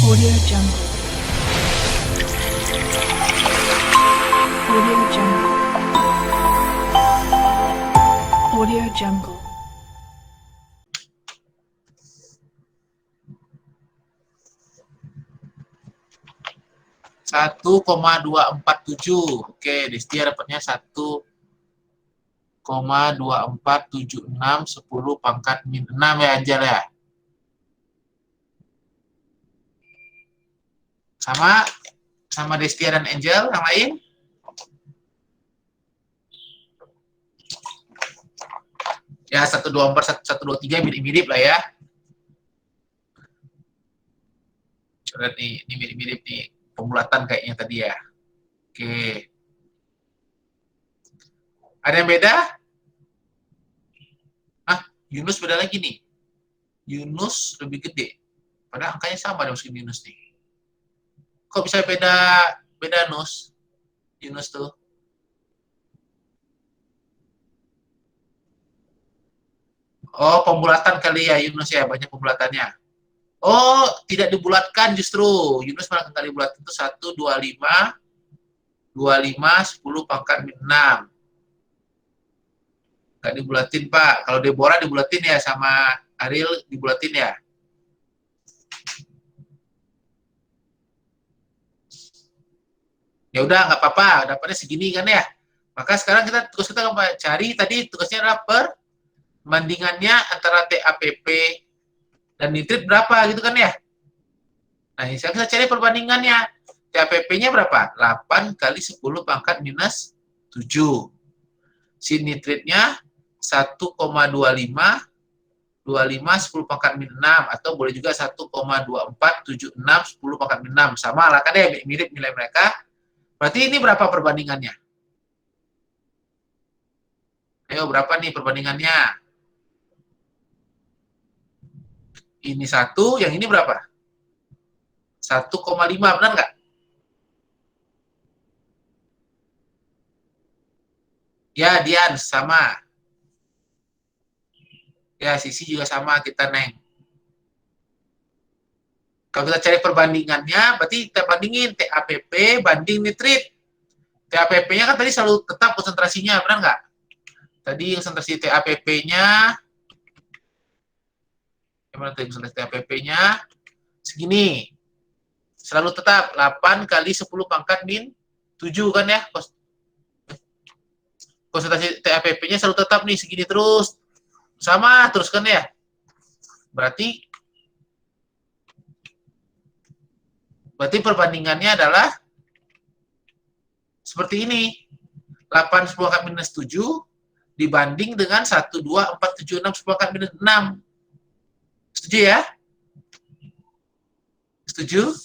Audio Jungle. Audio Jungle. Audio Jungle. Satu koma 247. Oke, Destia dapatnya 1,2476 10 pangkat min 6 ya, Anjal ya. Sama Destia dan Angel yang lain. Ya, 124 123 mirip-mirip lah ya. Coba nih, ini mirip-mirip nih. Pembulatan kayaknya tadi ya. Oke. Ada yang beda? Yunus beda lagi nih. Yunus lebih gede. Padahal angkanya sama dong si Yunus nih. Kok bisa beda Nus? Yunus tuh. Oh, pembulatan kali ya Yunus ya, banyak pembulatannya. Oh, tidak dibulatkan justru. Yunus malah kali bulat itu 1, 25, 10 pangkat min 6. Nggak dibulatin, Pak. Kalau Deborah dibulatin ya, sama Ariel dibulatin ya. Ya udah, nggak apa-apa. Dapatnya segini kan ya. Maka sekarang tugas kita cari tadi tugasnya adalah perbandingannya antara TAPP dan nitrit berapa gitu kan ya. Nah, sekarang kita cari perbandingannya. TAPP-nya berapa? 8 kali 10 pangkat minus 7. Si nitritnya 1,25 10 pangkat min 6, atau boleh juga 1,2476 10 pangkat min 6. Sama lah kan ya, mirip nilai mereka. Berarti ini berapa perbandingannya? Ayo, berapa nih perbandingannya? Ini 1, yang ini berapa? 1,5, benar nggak? Ya, Dian, sama. Ya, Sisi juga sama, kita Neng. Kalau kita cari perbandingannya, berarti kita bandingin TAPP banding nitrit. TAPP-nya kan tadi selalu tetap konsentrasinya, benar nggak? Tadi konsentrasi TAPP-nya, gimana tadi konsentrasi TAPP-nya? Segini. Selalu tetap 8 kali 10 pangkat min 7 kan ya? Konsentrasi TAPP-nya selalu tetap nih, segini terus. Sama terus kan ya? Berarti perbandingannya adalah seperti ini. 8 10 pangkat minus 7 dibanding dengan 1, 2, 4, 7, 6 10 pangkat minus 6. Setuju ya? Setuju?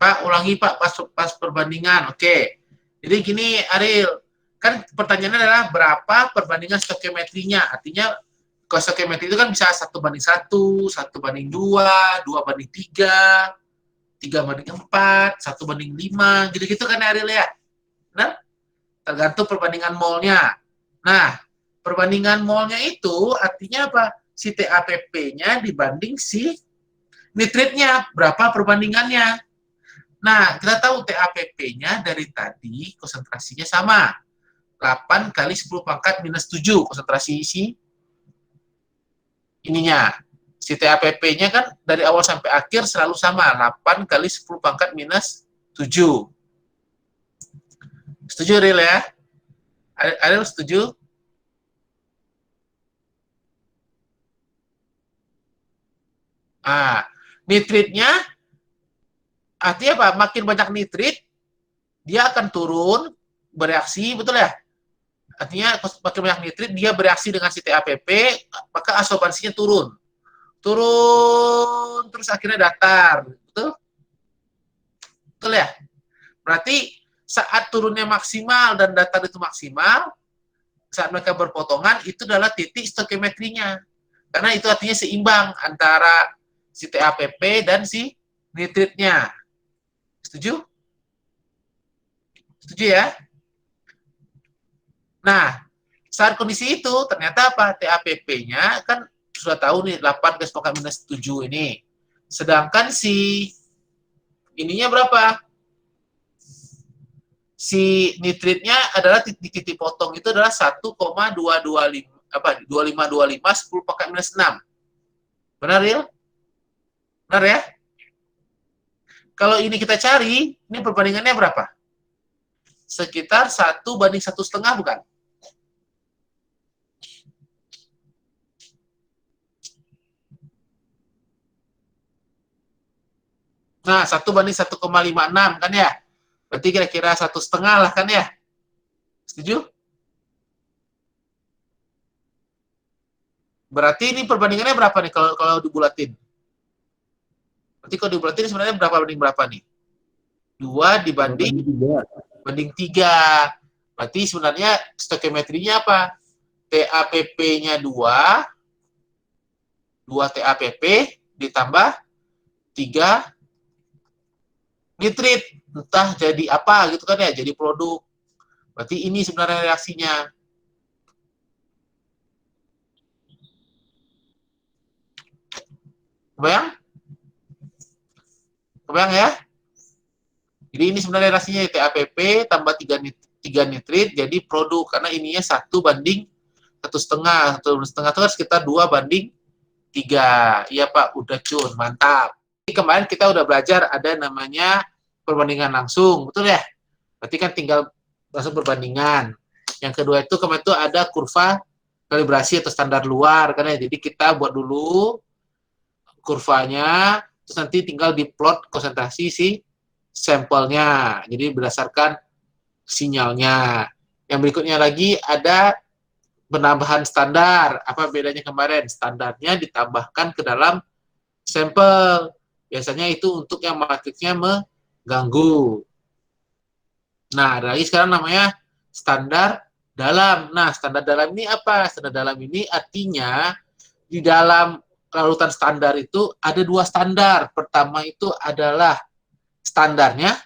Pak, ulangi Pak pas perbandingan. Oke. Jadi gini Ariel, kan pertanyaannya adalah berapa perbandingan stokiometrinya. Artinya kalau stokiometri itu kan bisa 1:1, 1:2, 2:3, 3:4, 1:5, gitu-gitu kan Ariel ya. Nah, tergantung perbandingan molnya. Nah, perbandingan molnya itu artinya apa? Si TAPP-nya dibanding si nitritnya, berapa perbandingannya. Nah, kita tahu TAPP-nya dari tadi konsentrasinya sama. 8 kali 10 pangkat minus 7 konsentrasi si ininya. Si TAPP-nya kan dari awal sampai akhir selalu sama. 8 kali 10 pangkat minus 7. Setuju, Ril ya? Ariel setuju? Nitritnya artinya apa? Makin banyak nitrit, dia akan turun, bereaksi, betul ya? Artinya makin banyak nitrit, dia bereaksi dengan si TAPP, maka absorbansinya turun. Turun, terus akhirnya datar. Betul? Betul ya? Berarti saat turunnya maksimal dan datar itu maksimal, saat mereka berpotongan, itu adalah titik stokiometrinya. Karena itu artinya seimbang antara si TAPP dan si nitritnya. Setuju? Setuju ya? Nah, saat kondisi itu ternyata apa? TAPP-nya kan sudah tahu nih 8 garis pokok minus 7 ini. Sedangkan si ininya berapa? Si nitritnya adalah titik potong itu adalah 1,225 apa 2525 10 pangkat minus 6. Benar ya? Benar ya? Kalau ini kita cari, ini perbandingannya berapa? Sekitar 1:1,5 bukan? Nah, 1:1,56 kan ya? Berarti kira-kira 1,5 lah kan ya? Setuju? Berarti ini perbandingannya berapa nih kalau dibulatin? Berarti kalau dibulatin sebenarnya berapa banding berapa nih? 2 dibanding banding 3. Berarti sebenarnya stoichiometrinya apa? TAPP-nya 2 TAPP ditambah 3 nitrit. Entah jadi apa gitu kan ya, jadi produk. Berarti ini sebenarnya reaksinya. Kebayang? Kebayang ya? Jadi ini sebenarnya reaksinya TAPP tambah 3 nitrit jadi produk. Karena ininya 1:1,5. 1,5 itu kan sekitar 2:3. Iya Pak, udah cun, mantap. Jadi kemarin kita udah belajar ada namanya perbandingan langsung, betul ya? Berarti kan tinggal langsung perbandingan. Yang kedua itu kemarin itu ada kurva kalibrasi atau standar luar, kan ya. Jadi kita buat dulu kurvanya, terus nanti tinggal diplot konsentrasi si sampelnya. Jadi berdasarkan sinyalnya. Yang berikutnya lagi ada penambahan standar. Apa bedanya kemarin? Standarnya ditambahkan ke dalam sampel. Biasanya itu untuk yang matriksnya mengganggu. Nah, ada lagi sekarang namanya standar dalam. Nah, standar dalam ini apa? Standar dalam ini artinya di dalam larutan standar itu ada 2 standar. Pertama itu adalah standarnya,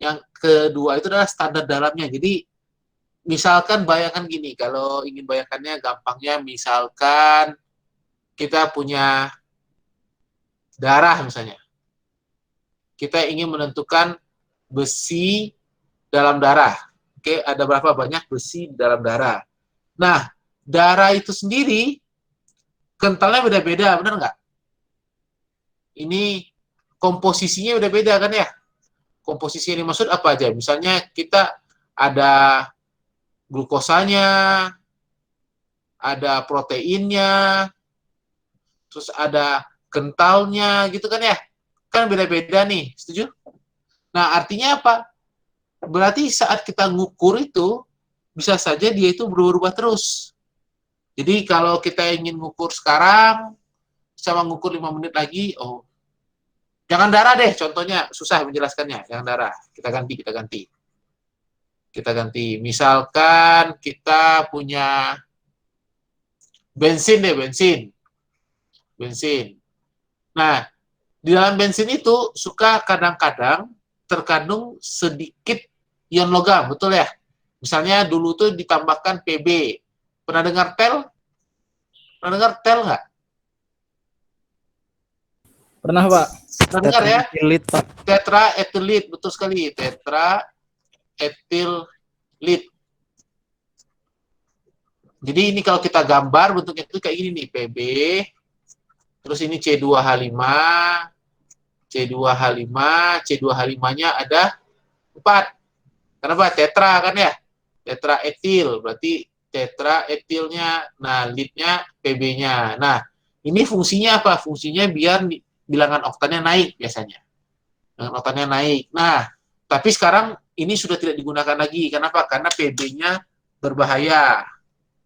yang kedua itu adalah standar dalamnya. Jadi, misalkan bayangkan gini, kalau ingin bayangkannya gampangnya, misalkan kita punya darah misalnya. Kita ingin menentukan besi dalam darah. Oke, ada berapa banyak besi di dalam darah. Nah, darah itu sendiri kentalnya beda-beda, benar nggak? Ini komposisinya beda-beda kan ya? Komposisi yang dimaksud apa aja? Misalnya kita ada glukosanya, ada proteinnya, terus ada kentalnya gitu kan ya? Kan beda-beda nih, setuju? Nah, artinya apa? Berarti saat kita ngukur itu, bisa saja dia itu berubah-ubah terus. Jadi kalau kita ingin ngukur sekarang, sama ngukur 5 menit lagi, oh, jangan darah deh, contohnya susah menjelaskannya, jangan darah. Kita ganti. Kita ganti. Misalkan kita punya bensin deh, bensin. Nah, di dalam bensin itu suka kadang-kadang terkandung sedikit ion logam, betul ya? Misalnya dulu tuh ditambahkan Pb. Pernah dengar tel? Pernah dengar tel nggak? Pernah, Pak. Pernah dengar ya? Tetraetilit, Pak. Tetraetilit, betul sekali. Tetraetilit. Jadi ini kalau kita gambar bentuknya itu kayak gini nih, Pb. Terus ini C2H5, C2H5, C2H5-nya ada 4. Kenapa? Tetra kan ya? Tetraetil, berarti tetraetilnya, nah lead-nya Pb-nya. Nah, ini fungsinya apa? Fungsinya biar bilangan oktannya naik biasanya. Bilangan oktannya naik. Nah, tapi sekarang ini sudah tidak digunakan lagi. Kenapa? Karena Pb-nya berbahaya.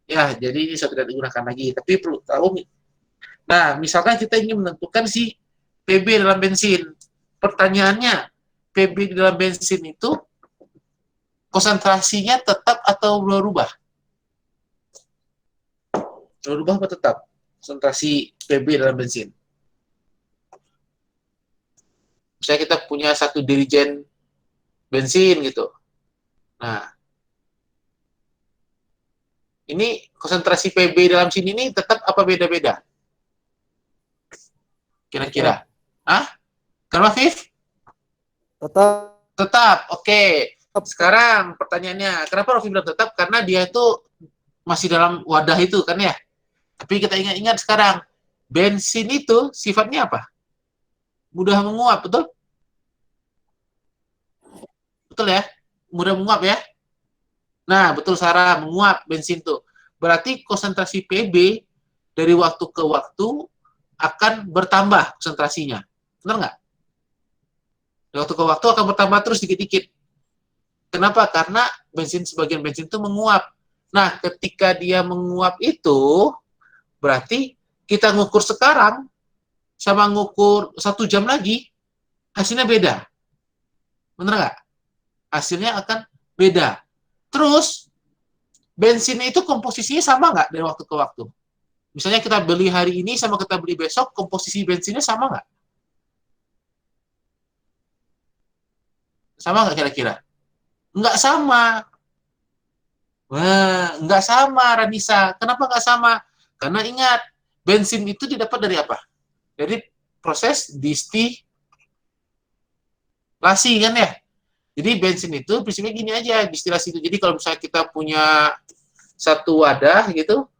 Ya, jadi ini sudah tidak digunakan lagi. Tapi perlu tahu, nah, misalkan kita ingin menentukan si Pb dalam bensin. Pertanyaannya, Pb di dalam bensin itu konsentrasinya tetap atau berubah? Berubah atau tetap? Konsentrasi Pb dalam bensin. Misalnya kita punya satu dirigen bensin gitu. Nah, ini konsentrasi PB dalam sini ini tetap apa beda-beda? Kira-kira? Hah? Kenapa, Viv? Tetap. Tetap, oke. Sekarang pertanyaannya, kenapa Rofi bilang tetap? Karena dia itu masih dalam wadah itu kan ya. Tapi kita ingat-ingat sekarang, bensin itu sifatnya apa? Mudah menguap, betul? Betul ya? Mudah menguap ya? Nah, betul Sarah, menguap bensin tuh. Berarti konsentrasi PB dari waktu ke waktu akan bertambah konsentrasinya. Benar nggak? Dari waktu ke waktu akan bertambah terus dikit-dikit. Kenapa? Karena sebagian bensin itu menguap. Nah, ketika dia menguap itu, berarti kita ngukur sekarang sama ngukur 1 jam lagi, hasilnya beda. Bener nggak? Hasilnya akan beda. Terus, bensinnya itu komposisinya sama nggak dari waktu ke waktu? Misalnya kita beli hari ini sama kita beli besok, komposisi bensinnya sama nggak? Sama nggak kira-kira? Nggak sama. Wah, nggak sama, Ranisa. Kenapa nggak sama? Karena ingat, bensin itu didapat dari apa? Dari proses distilasi kan ya? Jadi bensin itu prinsipnya gini aja, distilasi itu. Jadi kalau misalnya kita punya satu wadah gitu,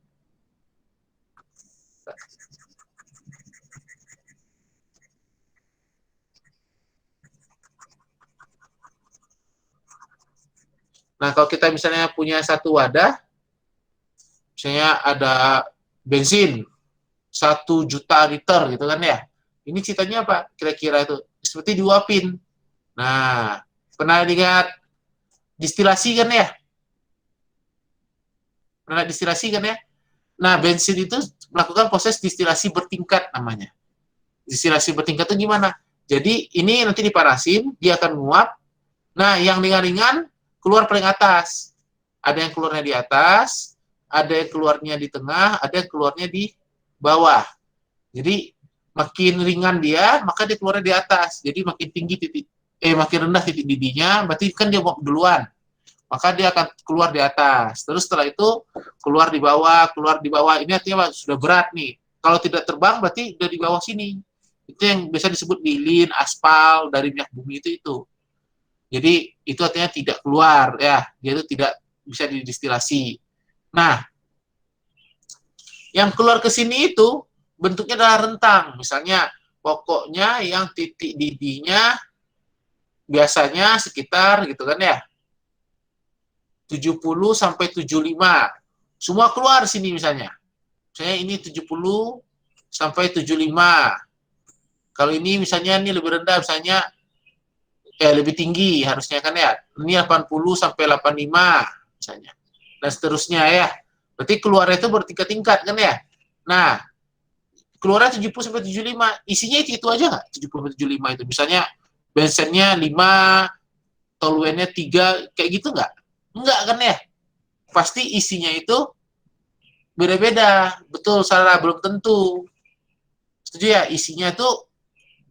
nah kalau kita misalnya punya satu wadah, misalnya ada bensin 1 juta liter gitu kan ya. Ini ceritanya apa? Kira-kira itu seperti diuapin. Nah, pernah lihat distilasi kan ya? Pernah lihat distilasi kan ya? Nah, bensin itu melakukan proses distilasi bertingkat namanya. Distilasi bertingkat itu gimana? Jadi ini nanti dipanasin, dia akan menguap. Nah, yang ringan-ringan keluar paling atas. Ada yang keluarnya di atas, ada yang keluarnya di tengah, ada yang keluarnya di bawah. Jadi makin ringan dia, maka dia keluarnya di atas. Jadi makin tinggi makin rendah titik didihnya, berarti kan dia mau duluan. Maka dia akan keluar di atas. Terus setelah itu keluar di bawah, keluar di bawah. Ini artinya sudah berat nih. Kalau tidak terbang berarti udah di bawah sini. Itu yang biasa disebut lilin, aspal dari minyak bumi itu. Jadi itu artinya tidak keluar ya, dia itu tidak bisa didistilasi. Nah, yang keluar ke sini itu bentuknya adalah rentang. Misalnya pokoknya yang titik didihnya biasanya sekitar gitu kan ya, 70 sampai 75. Semua keluar sini misalnya. Misalnya ini 70 sampai 75. Kalau ini misalnya ini lebih rendah, misalnya lebih tinggi harusnya kan ya. Ini 80 sampai 85 misalnya. Dan seterusnya ya. Berarti keluarnya itu bertingkat-tingkat kan ya. Nah, keluarnya 70 sampai 75. Isinya itu aja nggak? 70 sampai 75 itu. Misalnya bensinnya 5, toluennya 3, kayak gitu nggak? Enggak kan ya? Pasti isinya itu beda-beda. Betul, salah, belum tentu. Setuju ya? Isinya itu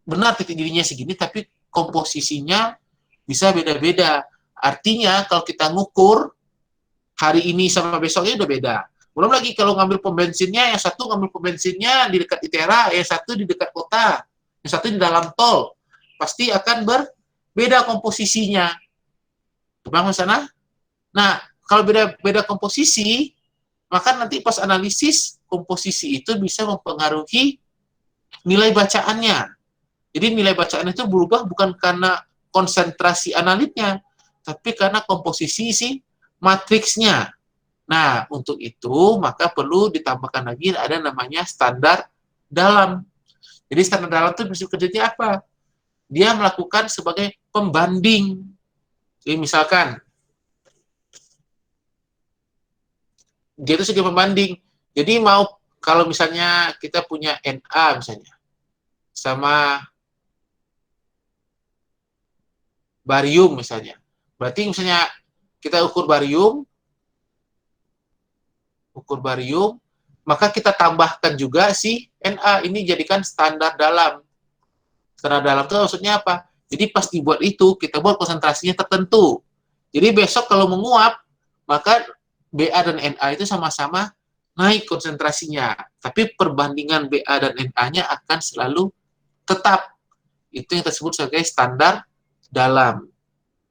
benar titik didihnya segini, tapi komposisinya bisa beda-beda. Artinya kalau kita ngukur hari ini sama besoknya udah beda. Belum lagi kalau ngambil pom bensinnya, yang satu ngambil pom bensinnya di dekat ITERA, yang satu di dekat kota, yang satu di dalam tol. Pasti akan berbeda komposisinya. Bang sana? Nah, kalau beda komposisi, maka nanti pas analisis komposisi itu bisa mempengaruhi nilai bacaannya. Jadi nilai bacaan itu berubah bukan karena konsentrasi analitnya, tapi karena komposisi si matriksnya. Nah, untuk itu maka perlu ditambahkan lagi ada namanya standar dalam. Jadi standar dalam itu prinsip kerjanya apa? Dia melakukan sebagai pembanding. Jadi misalkan, dia itu sebagai pembanding. Jadi mau kalau misalnya kita punya Na misalnya, sama barium misalnya. Berarti misalnya kita ukur barium, maka kita tambahkan juga si Na, ini jadikan standar dalam. Standar dalam itu maksudnya apa? Jadi pas dibuat itu, kita buat konsentrasinya tertentu. Jadi besok kalau menguap, maka BA dan NA itu sama-sama naik konsentrasinya. Tapi perbandingan BA dan NA-nya akan selalu tetap. Itu yang tersebut sebagai standar dalam.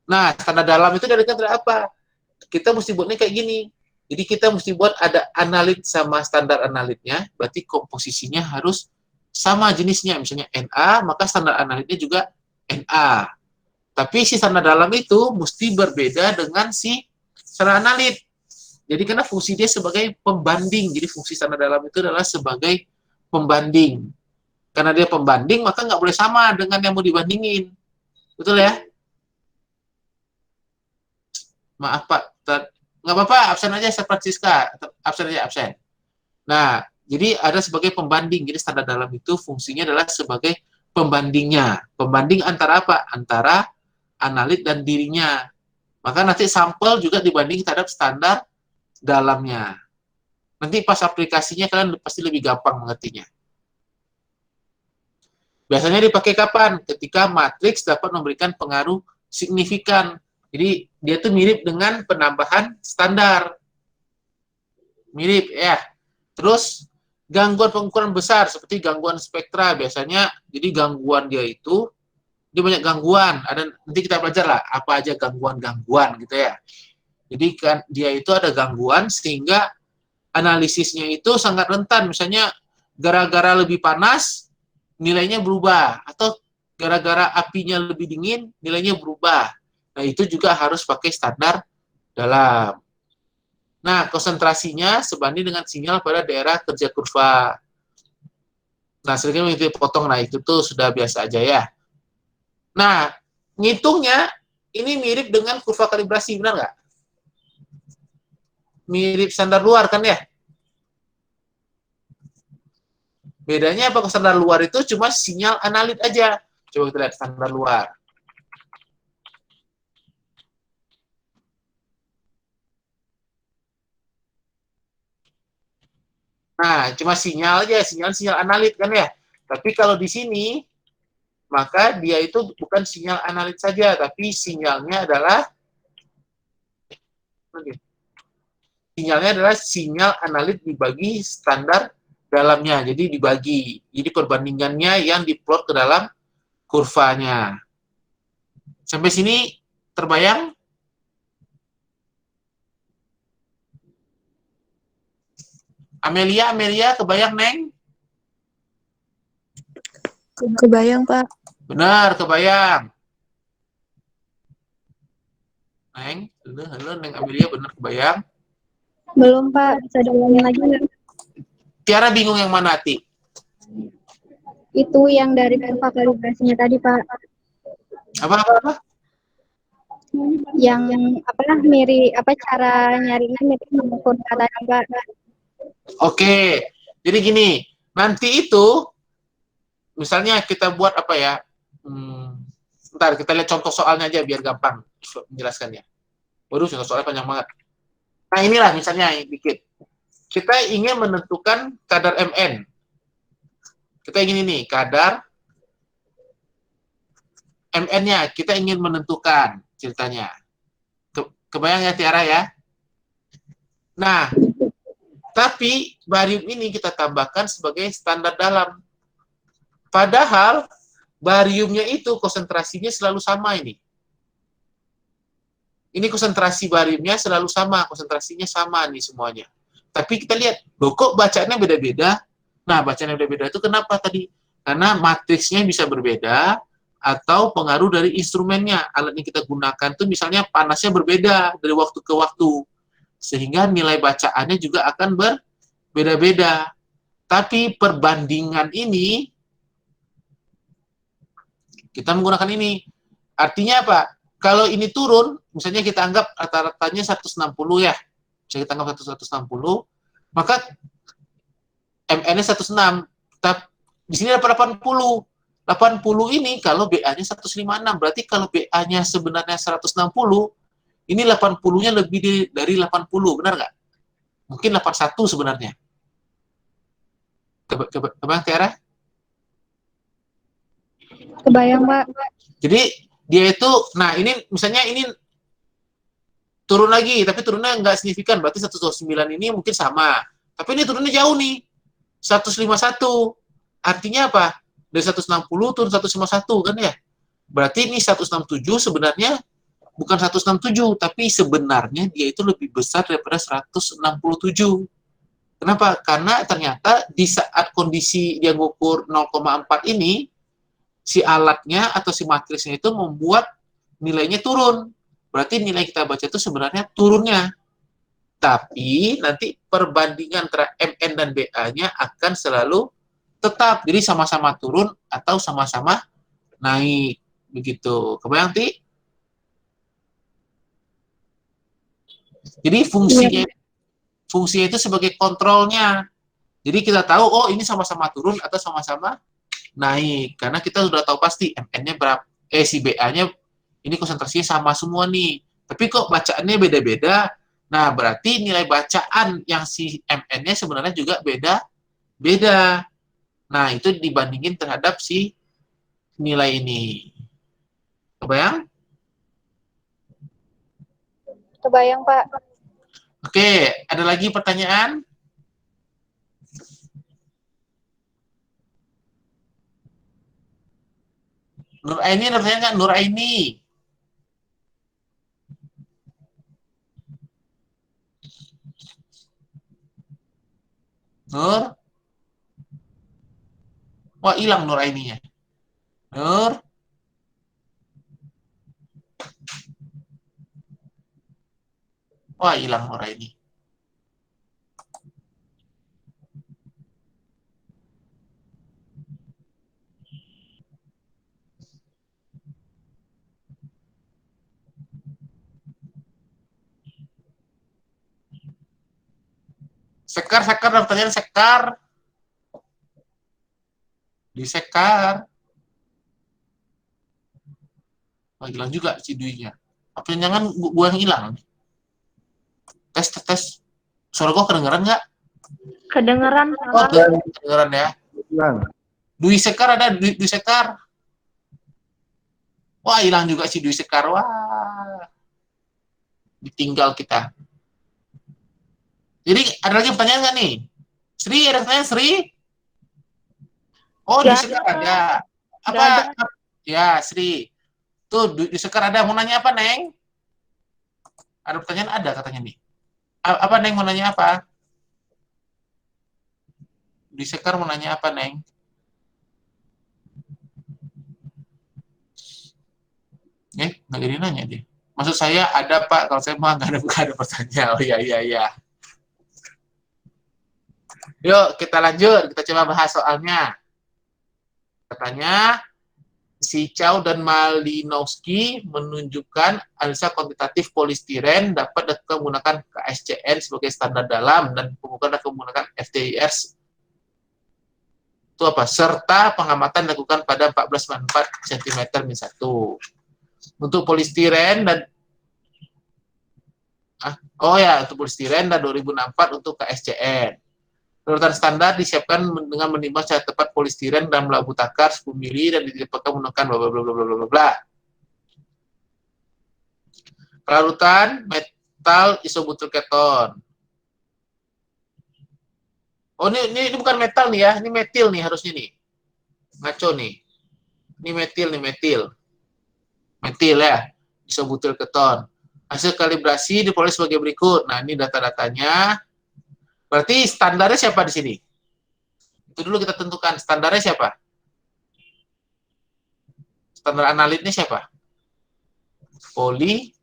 Nah, standar dalam itu dari kata apa? Kita mesti buatnya kayak gini. Jadi kita mesti buat ada analit sama standar analitnya, berarti komposisinya harus sama jenisnya. Misalnya Na, maka standar analitnya juga Na. Tapi si standar dalam itu mesti berbeda dengan si standar analit. Jadi karena fungsi dia sebagai pembanding. Jadi fungsi standar dalam itu adalah sebagai pembanding. Karena dia pembanding, maka nggak boleh sama dengan yang mau dibandingin. Betul ya? Maaf Pak, nggak apa-apa, absen aja Chef Francisca, absen aja, absen. Nah, jadi ada sebagai pembanding, jadi standar dalam itu fungsinya adalah sebagai pembandingnya. Pembanding antara apa? Antara analit dan dirinya. Maka nanti sampel juga dibanding terhadap standar dalamnya. Nanti pas aplikasinya kalian pasti lebih gampang mengertinya. Biasanya dipakai kapan? Ketika matriks dapat memberikan pengaruh signifikan. Jadi dia tuh mirip dengan penambahan standar. Mirip ya. Terus gangguan pengukuran besar seperti gangguan spektra biasanya. Jadi gangguan dia itu dia banyak gangguan. Ada nanti kita belajar lah apa aja gangguan-gangguan gitu ya. Jadi kan dia itu ada gangguan sehingga analisisnya itu sangat rentan. Misalnya gara-gara lebih panas nilainya berubah atau gara-gara apinya lebih dingin nilainya berubah. Nah, itu juga harus pakai standar dalam. Nah, konsentrasinya sebanding dengan sinyal pada daerah kerja kurva. Nah, seringnya itu potong, nah itu tuh sudah biasa aja ya. Nah, ngitungnya ini mirip dengan kurva kalibrasi, benar nggak? Mirip standar luar kan ya? Bedanya apa? Standar luar itu cuma sinyal analit aja. Coba kita lihat standar luar. Nah, cuma sinyal aja, sinyal analit kan ya. Tapi kalau di sini, maka dia itu bukan sinyal analit saja, tapi sinyalnya adalah sinyal analit dibagi standar dalamnya. Jadi dibagi. Jadi perbandingannya yang diplot ke dalam kurvanya. Sampai sini terbayang? Amelia, kebayang, Neng? Kebayang, Pak. Benar, kebayang. Neng, halo, Neng Amelia, benar kebayang? Belum, Pak. Bisa diulangi lagi nggak? Tiara bingung yang mana, Ti? Itu yang dari kurva kalibrasinya tadi, Pak. Apa? Yang mirip cara nyarinya mirip sama kurva tadi, Pak. Oke, jadi gini, nanti itu misalnya kita buat apa ya? Bentar, kita lihat contoh soalnya aja biar gampang menjelaskannya. Waduh, contoh soalnya panjang banget. Nah, inilah misalnya dikit. Kita ingin menentukan kadar Mn. Kita ingin ini, kadar Mn-nya. Kita ingin menentukan ceritanya. Kebayang ya, Tiara ya? Nah, tapi barium ini kita tambahkan sebagai standar dalam. Padahal bariumnya itu konsentrasinya selalu sama ini. Ini konsentrasi bariumnya selalu sama, konsentrasinya sama nih semuanya. Tapi kita lihat, loh kok bacaannya beda-beda? Nah, bacaannya beda-beda itu kenapa tadi? Karena matriksnya bisa berbeda atau pengaruh dari instrumennya. Alat yang kita gunakan itu misalnya panasnya berbeda dari waktu ke waktu. Sehingga nilai bacaannya juga akan berbeda-beda. Tapi perbandingan ini, kita menggunakan ini. Artinya apa? Kalau ini turun, misalnya kita anggap rata-ratanya 160 ya. Bisa kita anggap 160, maka MN-nya 106. Di sini dapat 80. 80 ini kalau BA-nya 156. Berarti kalau BA-nya sebenarnya 160, ini 80-nya lebih dari 80, benar nggak? Mungkin 81 sebenarnya. Kebayang, Tiara? Kebayang, Pak. Jadi dia itu, nah ini misalnya ini turun lagi, tapi turunnya nggak signifikan, berarti 129 ini mungkin sama. Tapi ini turunnya jauh nih, 151. Artinya apa? Dari 160 turun 151 kan ya? Berarti ini 167 sebenarnya bukan 167, tapi sebenarnya dia itu lebih besar daripada 167. Kenapa? Karena ternyata di saat kondisi dia ngukur 0,4 ini, si alatnya atau si matrisnya itu membuat nilainya turun. Berarti nilai kita baca itu sebenarnya turunnya. Tapi nanti perbandingan antara MN dan BA-nya akan selalu tetap. Jadi sama-sama turun atau sama-sama naik. Begitu. Kebayang, Ti? Jadi fungsinya itu sebagai kontrolnya. Jadi kita tahu, oh ini sama-sama turun atau sama-sama naik. Karena kita sudah tahu pasti MN-nya berapa, si BA-nya ini konsentrasinya sama semua nih. Tapi kok bacaannya beda-beda. Nah, berarti nilai bacaan yang si MN-nya sebenarnya juga beda. Nah, itu dibandingin terhadap si nilai ini. Kebayang? Kebayang, Pak. Oke, ada lagi pertanyaan? Nur Aini, ada pertanyaan nggak? Nur Aini. Nur? Wah, hilang Nur Aininya. Nur? Wah, hilang Nur Aini. Sekar, ada pertanyaan Sekar. Disekar. Wah, hilang juga si Dwi-nya. Apa jangan gua yang hilang? Tes. Suara gua kedengeran nggak? Kedengeran, Oh, Pak. kedengeran ya. Hilang. Dwi Sekar ada, Dwi Sekar. Wah, hilang juga si Dwi Sekar. Wah. Ditinggal kita. Jadi, ada lagi pertanyaan nggak nih? Sri, ada pertanyaan Sri? Oh, Dwi Nggak Sekar ada, ada. Apa? Nggak Ya, Sri. Tuh, Dwi Sekar ada. Mau nanya apa, Neng? Ada pertanyaan ada katanya nih. Apa, Neng? Mau nanya apa? Dwi Sekar mau nanya apa, Neng? Nggak jadi nanya dia. Maksud saya ada, Pak. Kalau saya mah nggak ada pertanyaan. Oh, iya. Yuk, kita lanjut. Kita coba bahas soalnya. Katanya, si Chow dan Malinowski menunjukkan analisa kuantitatif polistiren dapat dilakukan menggunakan KSCN sebagai standar dalam dan bukan menggunakan FTIR itu apa? Serta pengamatan dilakukan pada 14,4 cm-1. Untuk polistiren dan untuk polistiren dan 2064 untuk KSCN. Urutan standar disiapkan dengan menimbang secara tepat polistiren dalam labu takar 10 mili dan didapatkan menggunakan bla bla bla bla bla bla. Pelarutan metal isobutyl keton. Oh, ini bukan metal nih ya, ini metil nih harusnya nih. Ngaco nih. Ini metil. Metil ya, isobutyl keton. Hasil kalibrasi diperoleh sebagai berikut. Nah, ini data-datanya. Berarti standarnya siapa di sini? Itu dulu kita tentukan. Standarnya siapa? Standar analitnya siapa? Polistirena.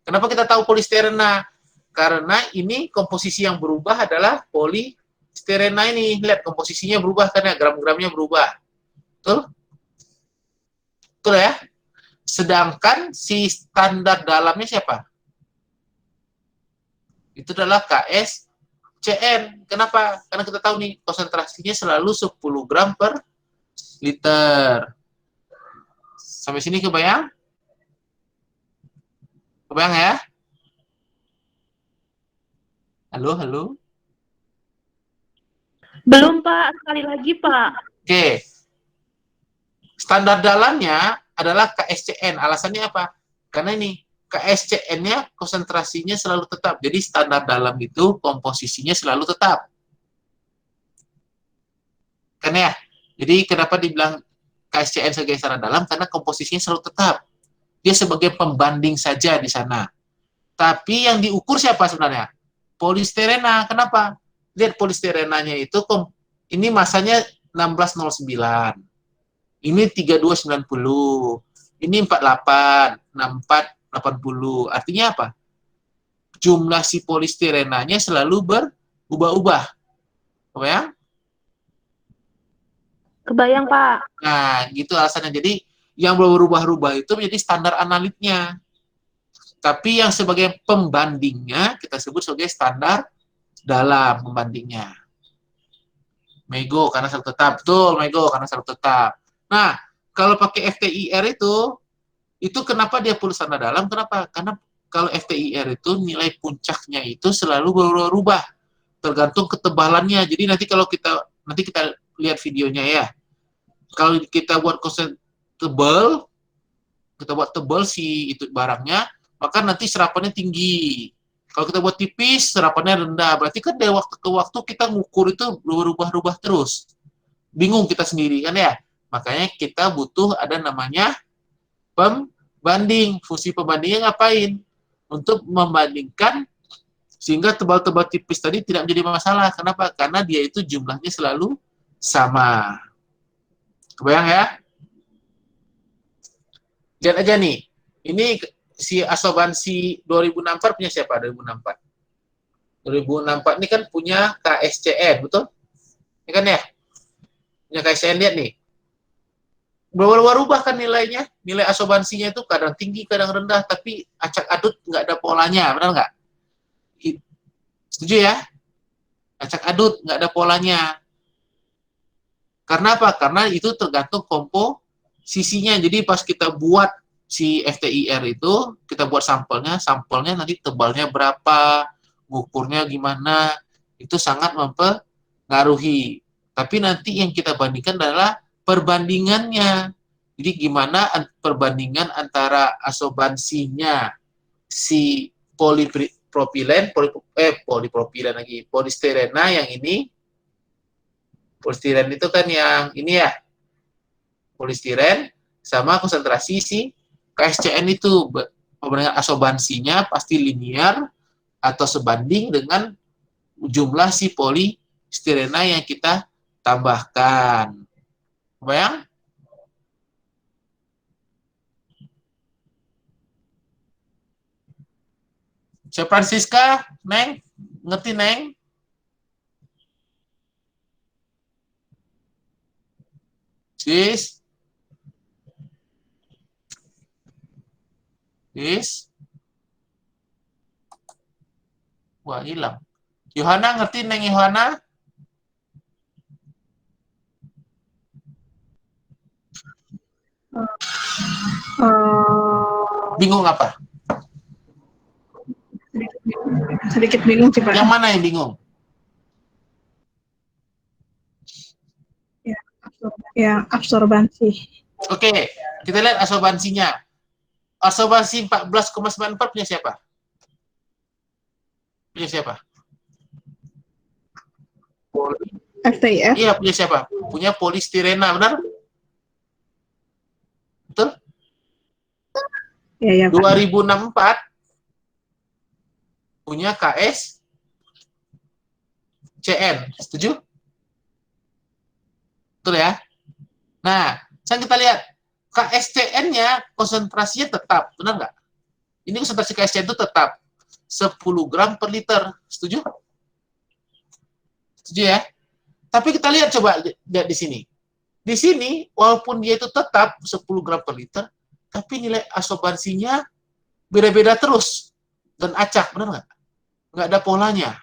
Kenapa kita tahu polistirena? Karena ini komposisi yang berubah adalah polistirena ini. Lihat, komposisinya berubah karena gram-gramnya berubah. Betul? Betul ya? Sedangkan si standar dalamnya siapa? Itu adalah KSCN. Kenapa? Karena kita tahu nih, konsentrasinya selalu 10 gram per liter. Sampai sini kebayang? Kebayang ya? Halo? Belum, Pak. Sekali lagi, Pak. Oke. Standar dalamnya adalah KSCN. Alasannya apa? Karena ini KSCN-nya konsentrasinya selalu tetap. Jadi standar dalam itu komposisinya selalu tetap. Kan ya? Jadi kenapa dibilang KSCN sebagai standar dalam? Karena komposisinya selalu tetap. Dia sebagai pembanding saja di sana. Tapi yang diukur siapa sebenarnya? Polistirena. Kenapa? Lihat polistirenanya itu, ini masanya 1609. Ini 3290. Ini 48, 64, 80. Artinya apa? Jumlah si polistirenanya selalu berubah-ubah. Kebayang? Kebayang, Pak. Nah, gitu alasannya. Jadi, yang berubah-ubah itu menjadi standar analitnya. Tapi yang sebagai pembandingnya, kita sebut sebagai standar dalam pembandingnya. Mego, karena selalu tetap. Betul, Mego, karena selalu tetap. Nah, kalau pakai FTIR itu kenapa dia perlu standar dalam? Kenapa? Karena kalau FTIR itu nilai puncaknya itu selalu berubah-ubah tergantung ketebalannya. Jadi nanti kita lihat videonya ya. Kalau kita buat konsen tebal, kita buat tebal si itu barangnya, maka nanti serapannya tinggi. Kalau kita buat tipis, serapannya rendah. Berarti kan dari waktu ke waktu kita ngukur itu berubah-ubah terus. Bingung kita sendiri kan ya? Makanya kita butuh ada namanya pembanding. Fungsi pembandingnya ngapain? Untuk membandingkan sehingga tebal-tebal tipis tadi tidak menjadi masalah. Kenapa? Karena dia itu jumlahnya selalu sama. Kebayang ya? Lihat aja nih. Ini si asobansi 2064 punya siapa? 2064. 2064 ini kan punya KSCN, betul? Ini kan ya? Punya KSCN, lihat nih. Berubah-ubah kan nilainya. Nilai asobansinya itu kadang tinggi, kadang rendah, tapi acak adut nggak ada polanya, benar nggak? Setuju ya? Acak adut, nggak ada polanya. Karena apa? Karena itu tergantung komposisinya. Jadi pas kita buat si FTIR itu, kita buat sampelnya nanti tebalnya berapa, ngukurnya gimana, itu sangat mempengaruhi. Tapi nanti yang kita bandingkan adalah perbandingannya. Jadi gimana perbandingan antara asobansinya si polistirena yang ini. Polistiren itu kan yang ini ya. Polistiren sama konsentrasi si KSCN itu. Perbandingan asobansinya pasti linear atau sebanding dengan jumlah si polistirena yang kita tambahkan. Kebayang? Cek Francisca, Neng? Ngerti, Neng? Sis? Sis? Wah, hilang. Yohana, ngerti, Neng Yohana? Bingung apa? Sedikit bingung sih, Pak. Yang mana yang bingung? Yang absorbansi. Oke, kita lihat absorbansinya. Absorbansi 14,94 punya siapa? Punya siapa? FTIR. Iya, punya siapa? Punya polistirena, benar? Betul? Ya, Pak. 2064 punya KSCN. Setuju? Betul ya? Nah, sekarang kita lihat KSCN-nya konsentrasinya tetap, benar nggak? Ini konsentrasi KSCN itu tetap 10 gram per liter. Setuju? Setuju ya? Tapi kita lihat coba lihat di sini. Di sini walaupun dia itu tetap 10 gram per liter, tapi nilai absorbansinya beda-beda terus dan acak, benar nggak? Nggak ada polanya.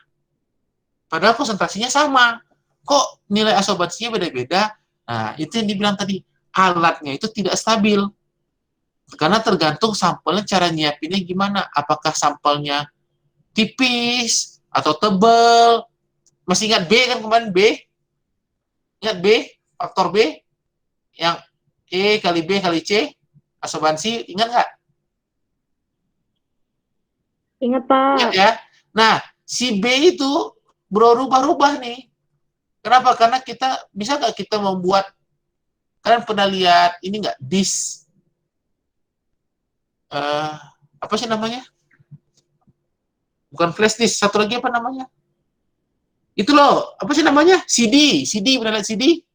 Padahal konsentrasinya sama. Kok nilai absorbansinya beda-beda? Nah, itu yang dibilang tadi, alatnya itu tidak stabil. Karena tergantung sampelnya, cara nyiapinnya gimana. Apakah sampelnya tipis atau tebal? Masih ingat B kan kemarin B? Ingat B? faktor B yang E kali B kali C absorbansi, ingat nggak? Ingat, Pak. Ingat ya. Nah, si B itu berubah-ubah nih. Kenapa? Karena kita bisa nggak kita membuat, kalian pernah lihat ini nggak, disk apa sih namanya? Bukan flash disk, satu lagi apa namanya? Itu loh, apa sih namanya? CD, pernah lihat CD?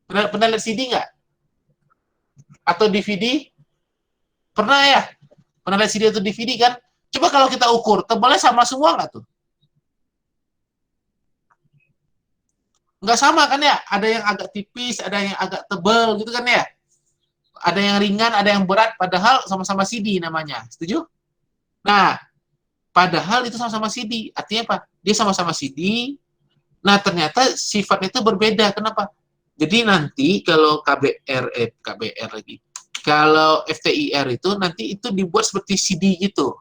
Pernah lihat CD nggak? Atau DVD? Pernah ya? Pernah lihat CD atau DVD kan? Coba kalau kita ukur, tebalnya sama semua nggak tuh? Nggak sama kan ya? Ada yang agak tipis, ada yang agak tebal gitu kan ya? Ada yang ringan, ada yang berat, padahal sama-sama CD namanya. Setuju? Nah, padahal itu sama-sama CD. Artinya apa? Dia sama-sama CD. Nah, ternyata sifatnya itu berbeda. Kenapa? Jadi nanti kalau KBR lagi. Kalau FTIR itu nanti itu dibuat seperti CD gitu.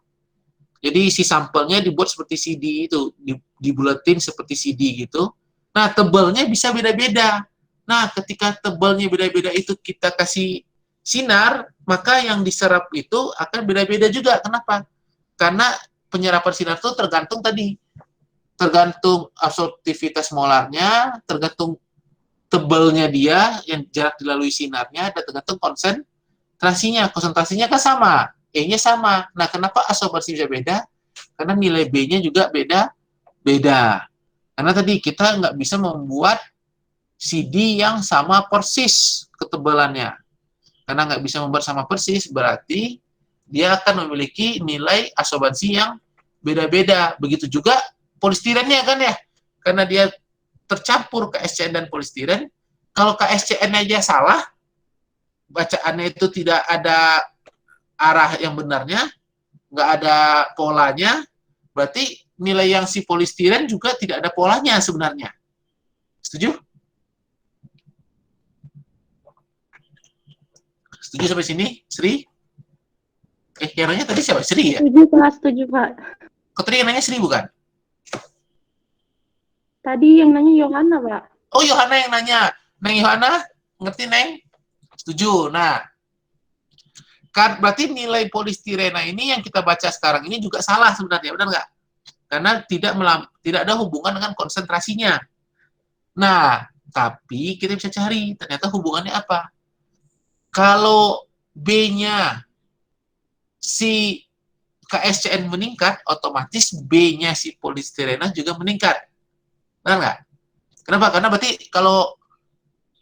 Jadi si sampelnya dibuat seperti CD itu, dibuletin seperti CD gitu. Nah, tebalnya bisa beda-beda. Nah, ketika tebalnya beda-beda itu kita kasih sinar, maka yang diserap itu akan beda-beda juga. Kenapa? Karena penyerapan sinar itu tergantung tadi. Tergantung absorptivitas molarnya, tergantung tebalnya dia, yang jarak dilalui sinarnya, dan tergantung konsentrasinya. Konsentrasinya kan sama, E-nya sama. Nah, kenapa absorpsi bisa beda? Karena nilai B-nya juga beda. Karena tadi kita nggak bisa membuat CD yang sama persis ketebalannya. Karena nggak bisa membuat sama persis, berarti dia akan memiliki nilai absorbansi yang beda-beda. Begitu juga polistirennya kan ya. Karena dia tercampur KSCN dan polistiren. Kalau KSCN aja salah, bacaannya itu tidak ada arah yang benarnya, nggak ada polanya, berarti nilai yang si polistiren juga tidak ada polanya sebenarnya. Setuju? Setuju sampai sini, Sri? Yang nanya tadi siapa? Sri ya? Setuju, Pak. Kok tadi yang nanya Sri bukan? Tadi yang nanya Yohana, Pak. Oh, Yohana yang nanya. Neng Yohana, ngerti, Neng? Setuju. Nah, kan berarti nilai polistirena ini yang kita baca sekarang ini juga salah sebenarnya, benar nggak? Karena tidak ada hubungan dengan konsentrasinya. Nah, tapi kita bisa cari, ternyata hubungannya apa? Kalau B-nya si KSCN meningkat, otomatis B-nya si polistirena juga meningkat. Benar nggak? Kenapa? Karena berarti kalau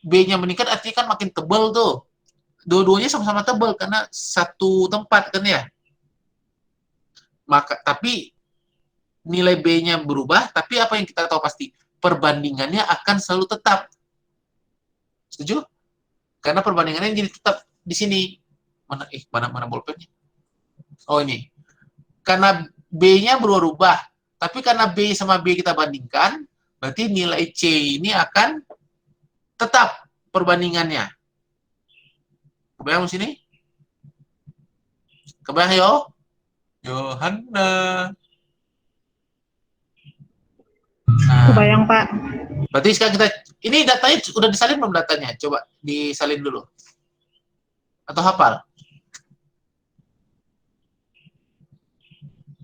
B-nya meningkat artinya kan makin tebal tuh. Dua-duanya sama-sama tebal karena satu tempat kan ya. Maka tapi nilai B-nya berubah, tapi apa yang kita tahu pasti? Perbandingannya akan selalu tetap. Setuju? Karena perbandingannya jadi tetap di sini. Mana bolpennya? Oh, ini. Karena B-nya berubah, tapi karena B sama B kita bandingkan, berarti nilai C ini akan tetap perbandingannya. Kebayang di sini? Kebayang yo? Yohana. Nah, Kebayang, Pak. berarti sekarang kita, ini datanya udah disalin belum datanya? Coba disalin dulu. Atau hafal?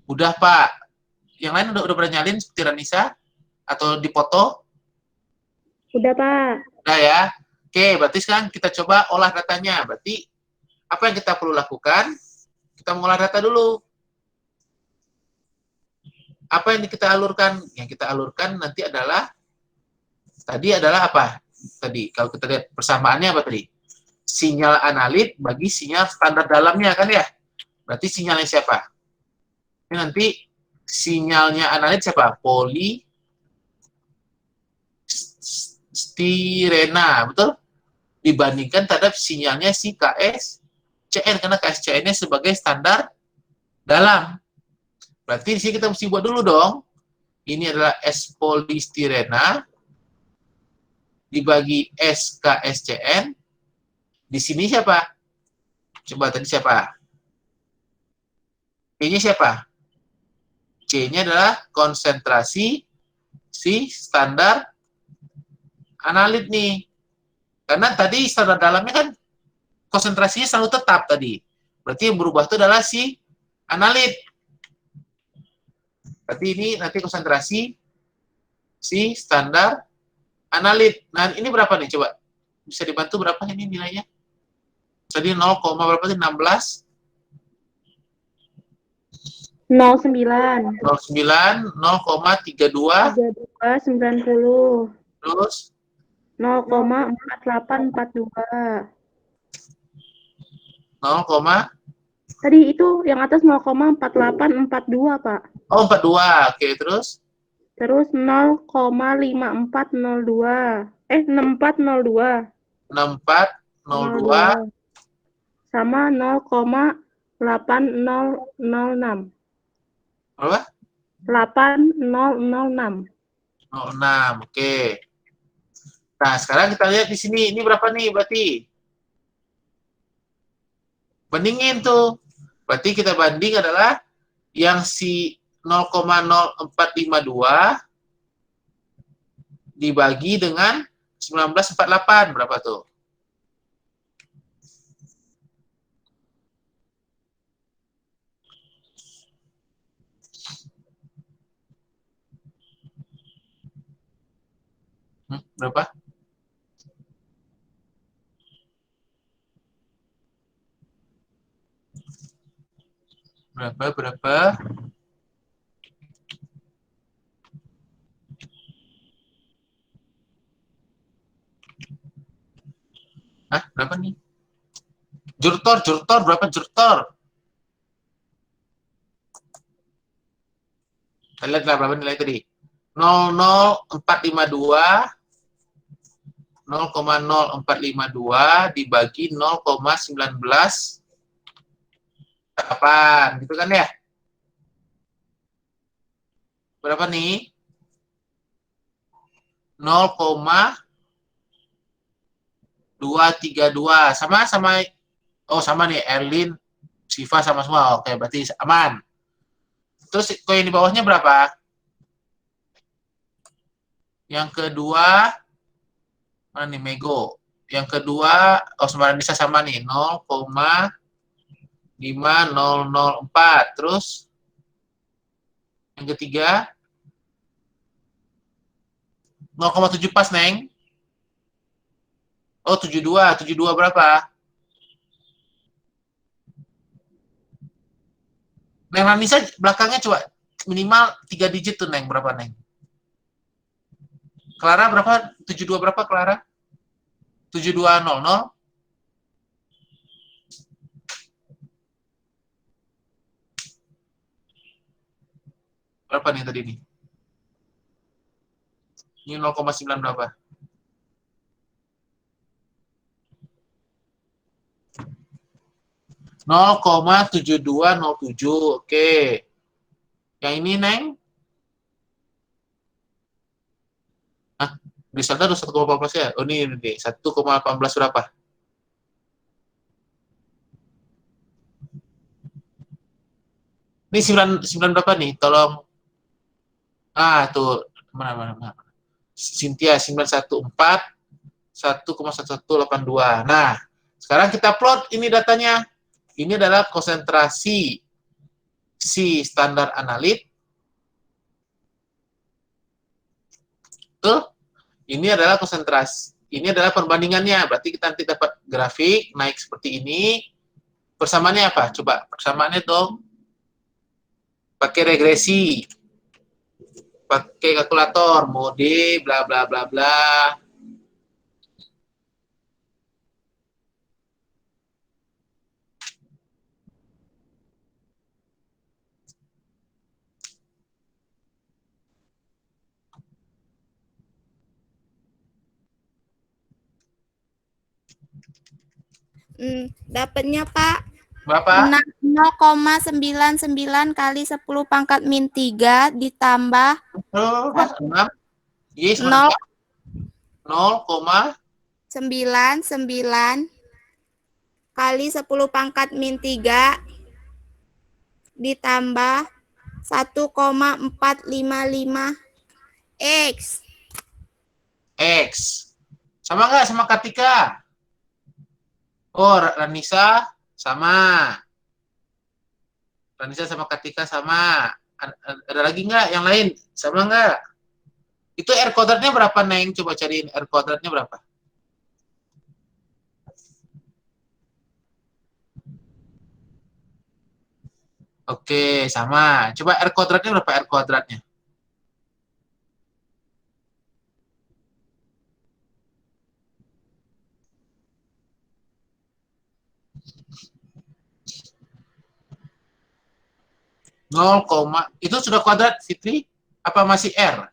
Udah, Pak. Yang lain udah pernah nyalin seperti Ranisa? Atau dipoto? Udah, Pak. Udah ya. Oke, berarti sekarang kita coba olah datanya. Berarti apa yang kita perlu lakukan? Kita mengolah data dulu. Apa yang kita alurkan? Yang kita alurkan nanti adalah, tadi adalah apa? Tadi, kalau kita lihat persamaannya apa tadi? Sinyal analit bagi sinyal standar dalamnya, kan ya? Berarti sinyalnya siapa? Ini nanti sinyalnya analit siapa? Polistirena, betul? Dibandingkan terhadap sinyalnya si KSCN, karena KSCN-nya sebagai standar dalam. Berarti di sini kita mesti buat dulu dong. Ini adalah S polistirena dibagi S KSCN. Di sini siapa? Coba tadi siapa? P-nya siapa? C-nya adalah konsentrasi si standar analit nih. Karena tadi standar dalamnya kan konsentrasinya selalu tetap tadi. Berarti yang berubah itu adalah si analit. Berarti ini nanti konsentrasi si standar analit. Nah, ini berapa nih? Coba. Bisa dibantu berapa ini nilainya? Tadi 0, berapa sih? 16? 09. 09, 0,32. 3290. Terus 0,4842. 0, Tadi itu yang atas 0,4842, Pak. oh 42. Oke, terus Terus 0,5402. 6402. 6402 Sama 0,8006. berapa? 8006. 06. Oke. Nah, sekarang kita lihat di sini. Ini berapa nih berarti? Bandingin tuh. Berarti kita banding adalah yang si 0,0452 dibagi dengan 1948. Berapa tuh? Berapa? Berapa? Hah? Berapa nih? Jurtor berapa jurtor? Kita lihat berapa nilai tadi? 0,0452 dibagi 0,198 gitu kan ya? Berapa nih? 0,232 sama sama nih Erlin, Siva sama semua. Oke, berarti aman. Terus kok yang di bawahnya berapa? Yang kedua mana nih Mego? Yang kedua Sembarang bisa sama nih 0,5004. Terus yang ketiga 0,7 pas, Neng. Oh, 72 berapa? Neng Ranisa belakangnya coba minimal 3 digit tuh, Neng. Berapa, Neng? Clara berapa? 72 berapa, Clara? 7200. Berapa nih tadi nih? Ini 0,9 berapa? (0,7207). Oke. Yang ini, Neng? Resultnya udah 1,14 ya? Oh, ini 1,18 berapa? Ini 9 berapa nih? Tolong. Tuh. Mana. Cynthia 914 1,1182. Nah, sekarang kita plot ini datanya. Ini adalah konsentrasi si standar analit. Tuh. Ini adalah konsentrasi. Ini adalah perbandingannya. Berarti kita nanti dapat grafik naik seperti ini. Persamaannya apa? Coba persamaannya dong. Pakai regresi. Pakai kalkulator, mode, bla bla bla bla. Dapatnya Pak Berapa? 0,99 kali 10 pangkat min 3 ditambah 6. Yes, 0,99 kali 10 pangkat min 3 ditambah 1,455 X. X. Sama nggak sama Kartika? Oh, Ranisa sama. Ranisa sama Kartika sama. Ada lagi nggak yang lain? Sama nggak? Itu R kuadratnya berapa, Neng? Coba cariin R kuadratnya berapa. Oke, sama. Coba R kuadratnya berapa R kuadratnya? Nol koma. Itu sudah kuadrat, Fitri? Apa masih R?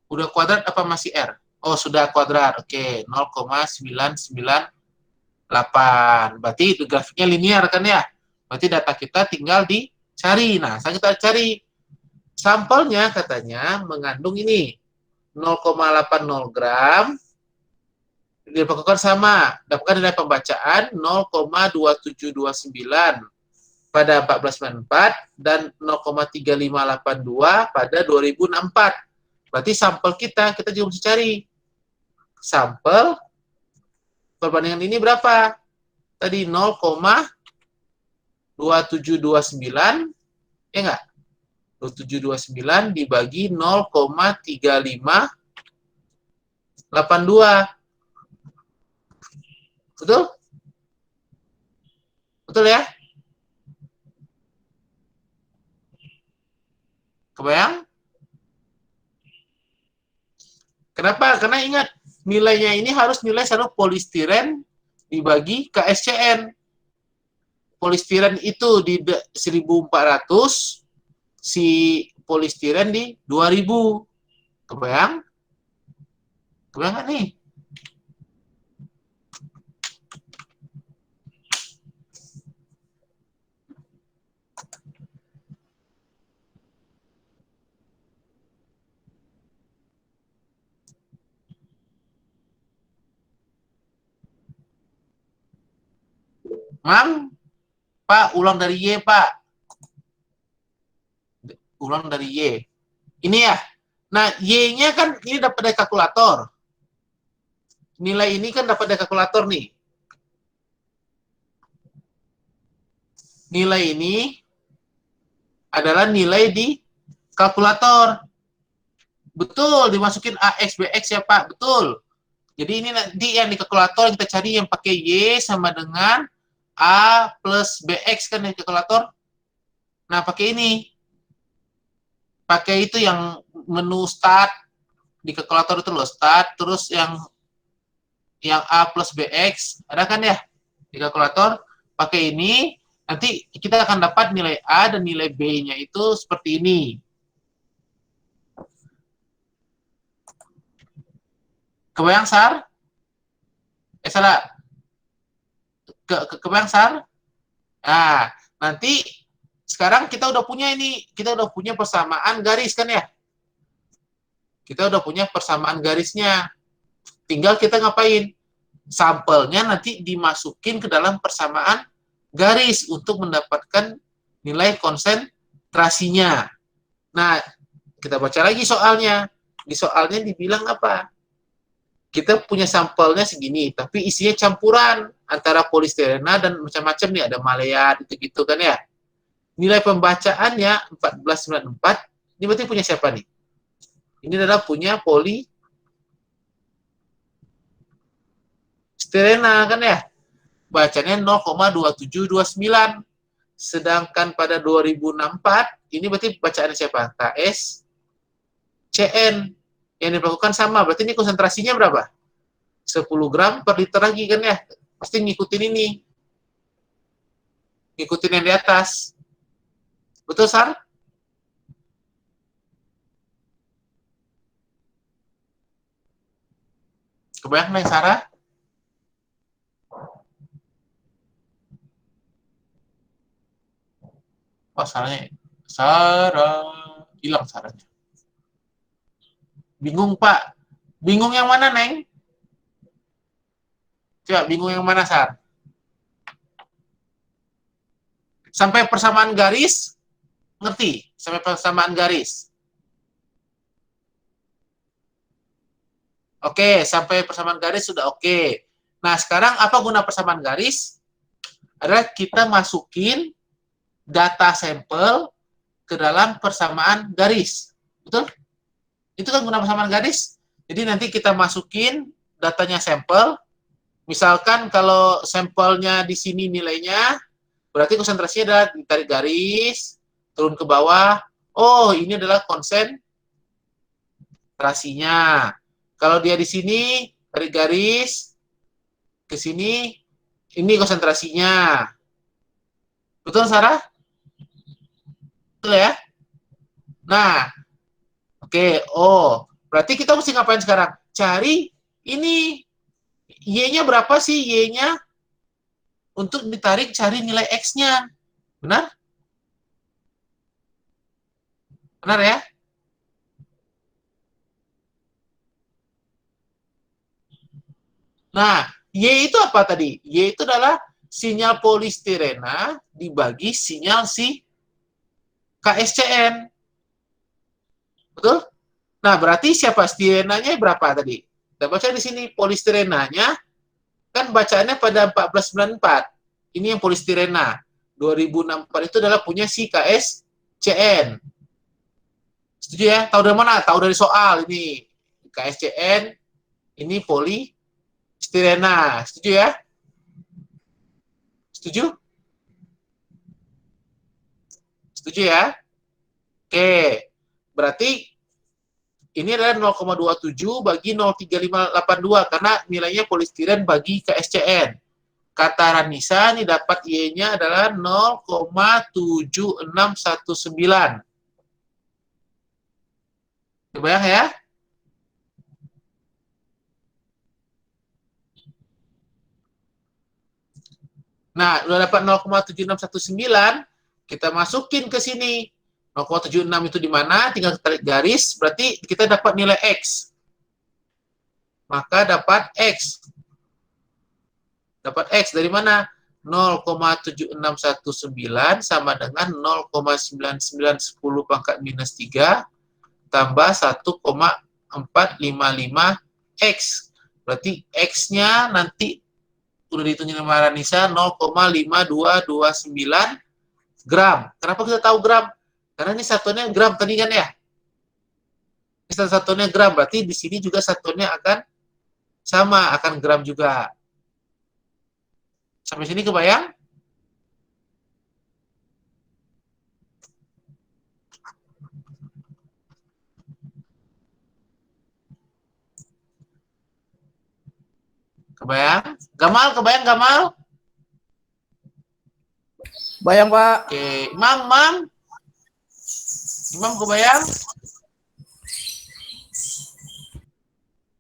Udah kuadrat apa masih R? Oh, sudah kuadrat. Oke, 0,998. Berarti itu grafiknya linear kan ya? Berarti data kita tinggal dicari. Nah, saya kita cari. Sampelnya katanya mengandung ini 0,80 gram. Dilakukan sama. Dapatkan nilai pembacaan 0,2729 pada 1494 dan 0,3582 pada 2064. Berarti sampel kita juga mesti cari. Sampel perbandingan ini berapa? Tadi 0,2729, ya enggak? 2729 dibagi 0,3582. Betul? Betul ya? Kebayang? Kenapa? Karena ingat, nilainya ini harus nilai satu polistiren dibagi KSCN. Polistiren itu di 1400, si polistiren di 2000. Kebayang? Kebayang nggak nih? Mam, Pak, ulang dari Y, Pak. Ulang dari Y. Ini ya. Nah, Y-nya kan ini dapat dari kalkulator. Nilai ini kan dapat dari kalkulator nih. Nilai ini adalah nilai di kalkulator. Betul, dimasukin AX, BX ya, Pak. Betul. Jadi ini nanti yang di kalkulator kita cari yang pakai Y sama dengan A plus BX kan di kalkulator. Nah, pakai ini. Pakai itu yang menu start di kalkulator itu loh, start, terus yang A plus BX, ada kan ya di kalkulator. Pakai ini, nanti kita akan dapat nilai A dan nilai B-nya itu seperti ini. Kebayang, Sar? Salah. Kebayang, Sar? Nah, nanti sekarang kita udah punya ini, kita udah punya persamaan garis kan ya? Kita udah punya persamaan garisnya. Tinggal kita ngapain? Sampelnya nanti dimasukin ke dalam persamaan garis untuk mendapatkan nilai konsentrasinya. Nah, kita baca lagi soalnya. Di soalnya dibilang apa? Kita punya sampelnya segini, tapi isinya campuran antara polistirena dan macam-macam nih, ada maleat, gitu-gitu kan ya. Nilai pembacaannya 1494, ini berarti punya siapa nih? Ini adalah punya polistirena kan ya. Bacanya 0,2729. Sedangkan pada 2064, ini berarti bacaannya siapa? KS CN. Yang dilakukan sama, berarti ini konsentrasinya berapa? 10 gram per liter lagi kan ya? Pasti ngikutin ini. Ngikutin yang di atas. Betul, Sar? Kebayang, Neng Sarah? Oh, Sarahnya. Sarah. Hilang Sarahnya. Bingung, Pak. Bingung yang mana, Neng? Coba, bingung yang mana, Sar? Sampai persamaan garis, ngerti? Sampai persamaan garis. Oke, sampai persamaan garis sudah oke. Nah, sekarang apa guna persamaan garis? Adalah kita masukin data sampel ke dalam persamaan garis. Betul? Itu kan guna persamaan garis. Jadi nanti kita masukin datanya sampel. Misalkan kalau sampelnya di sini nilainya, berarti konsentrasinya adalah ditarik garis, turun ke bawah. Oh, ini adalah konsentrasinya. Kalau dia di sini, tarik garis, ke sini, ini konsentrasinya. Betul, Sarah? Betul ya? Nah, oke. Oh, berarti kita mesti ngapain sekarang? Cari ini, Y-nya berapa sih Y-nya? Untuk ditarik, cari nilai X-nya. Benar? Benar ya? Nah, Y itu apa tadi? Y itu adalah sinyal polistirena dibagi sinyal si KSCN. Betul? Nah, berarti siapa stirenanya berapa tadi? Kita baca di sini polistirenanya, kan bacaannya pada 1494. Ini yang polistirena. 2064 itu adalah punya si KSCN. Setuju ya? Tahu dari mana? Tahu dari soal ini. KSCN, ini polistirena. Setuju ya? Setuju? Setuju ya? Oke. Berarti ini adalah 0,27 bagi 03582 karena nilainya polistiren bagi KSCN. Kata Ranisa ini dapat Y-nya adalah 0,7619. Kebayang ya? Nah, udah dapat 0,7619, kita masukin ke sini. 0,76 itu di mana? Tinggal tarik garis, berarti kita dapat nilai X. Maka dapat X. Dapat X dari mana? 0,7619 sama dengan 0,9910 pangkat minus 3 tambah 1,455X. Berarti X-nya nanti udah dihitungin sama Ranisa 0,5229 gram. Kenapa kita tahu gram? Karena ini satuannya gram tadi kan ya. Ini satuannya gram, berarti di sini juga satuannya akan sama, akan gram juga. Sampai sini kebayang? Kebayang? Gamal, kebayang Gamal? Bayang, Pak. Oke, Imam kebayang?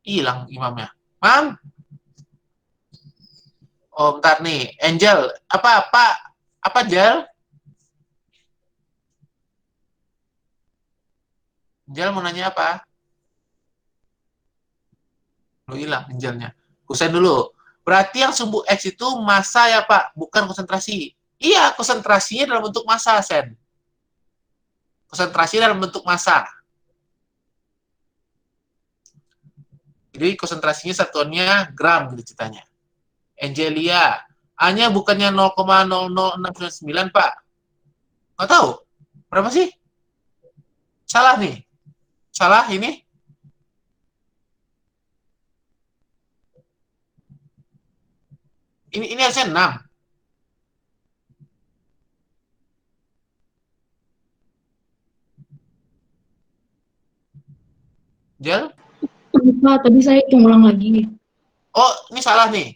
Hilang imamnya. Mam? Oh, bentar nih. Angel, apa Angel? Angel mau nanya apa? Lu hilang Angelnya. Kusen dulu. Berarti yang sumbu X itu massa ya, Pak, bukan konsentrasi. Iya, konsentrasinya dalam bentuk massa, Sen. Konsentrasi dalam bentuk massa. Jadi konsentrasinya satuannya gram gitu ceritanya. Angelia, A-nya bukannya 0,00699, Pak. Nggak tahu. Berapa sih? Salah nih. Salah ini. Ini harusnya 6. Jel? Pak, tadi saya hitung ulang lagi. Oh, ini salah nih.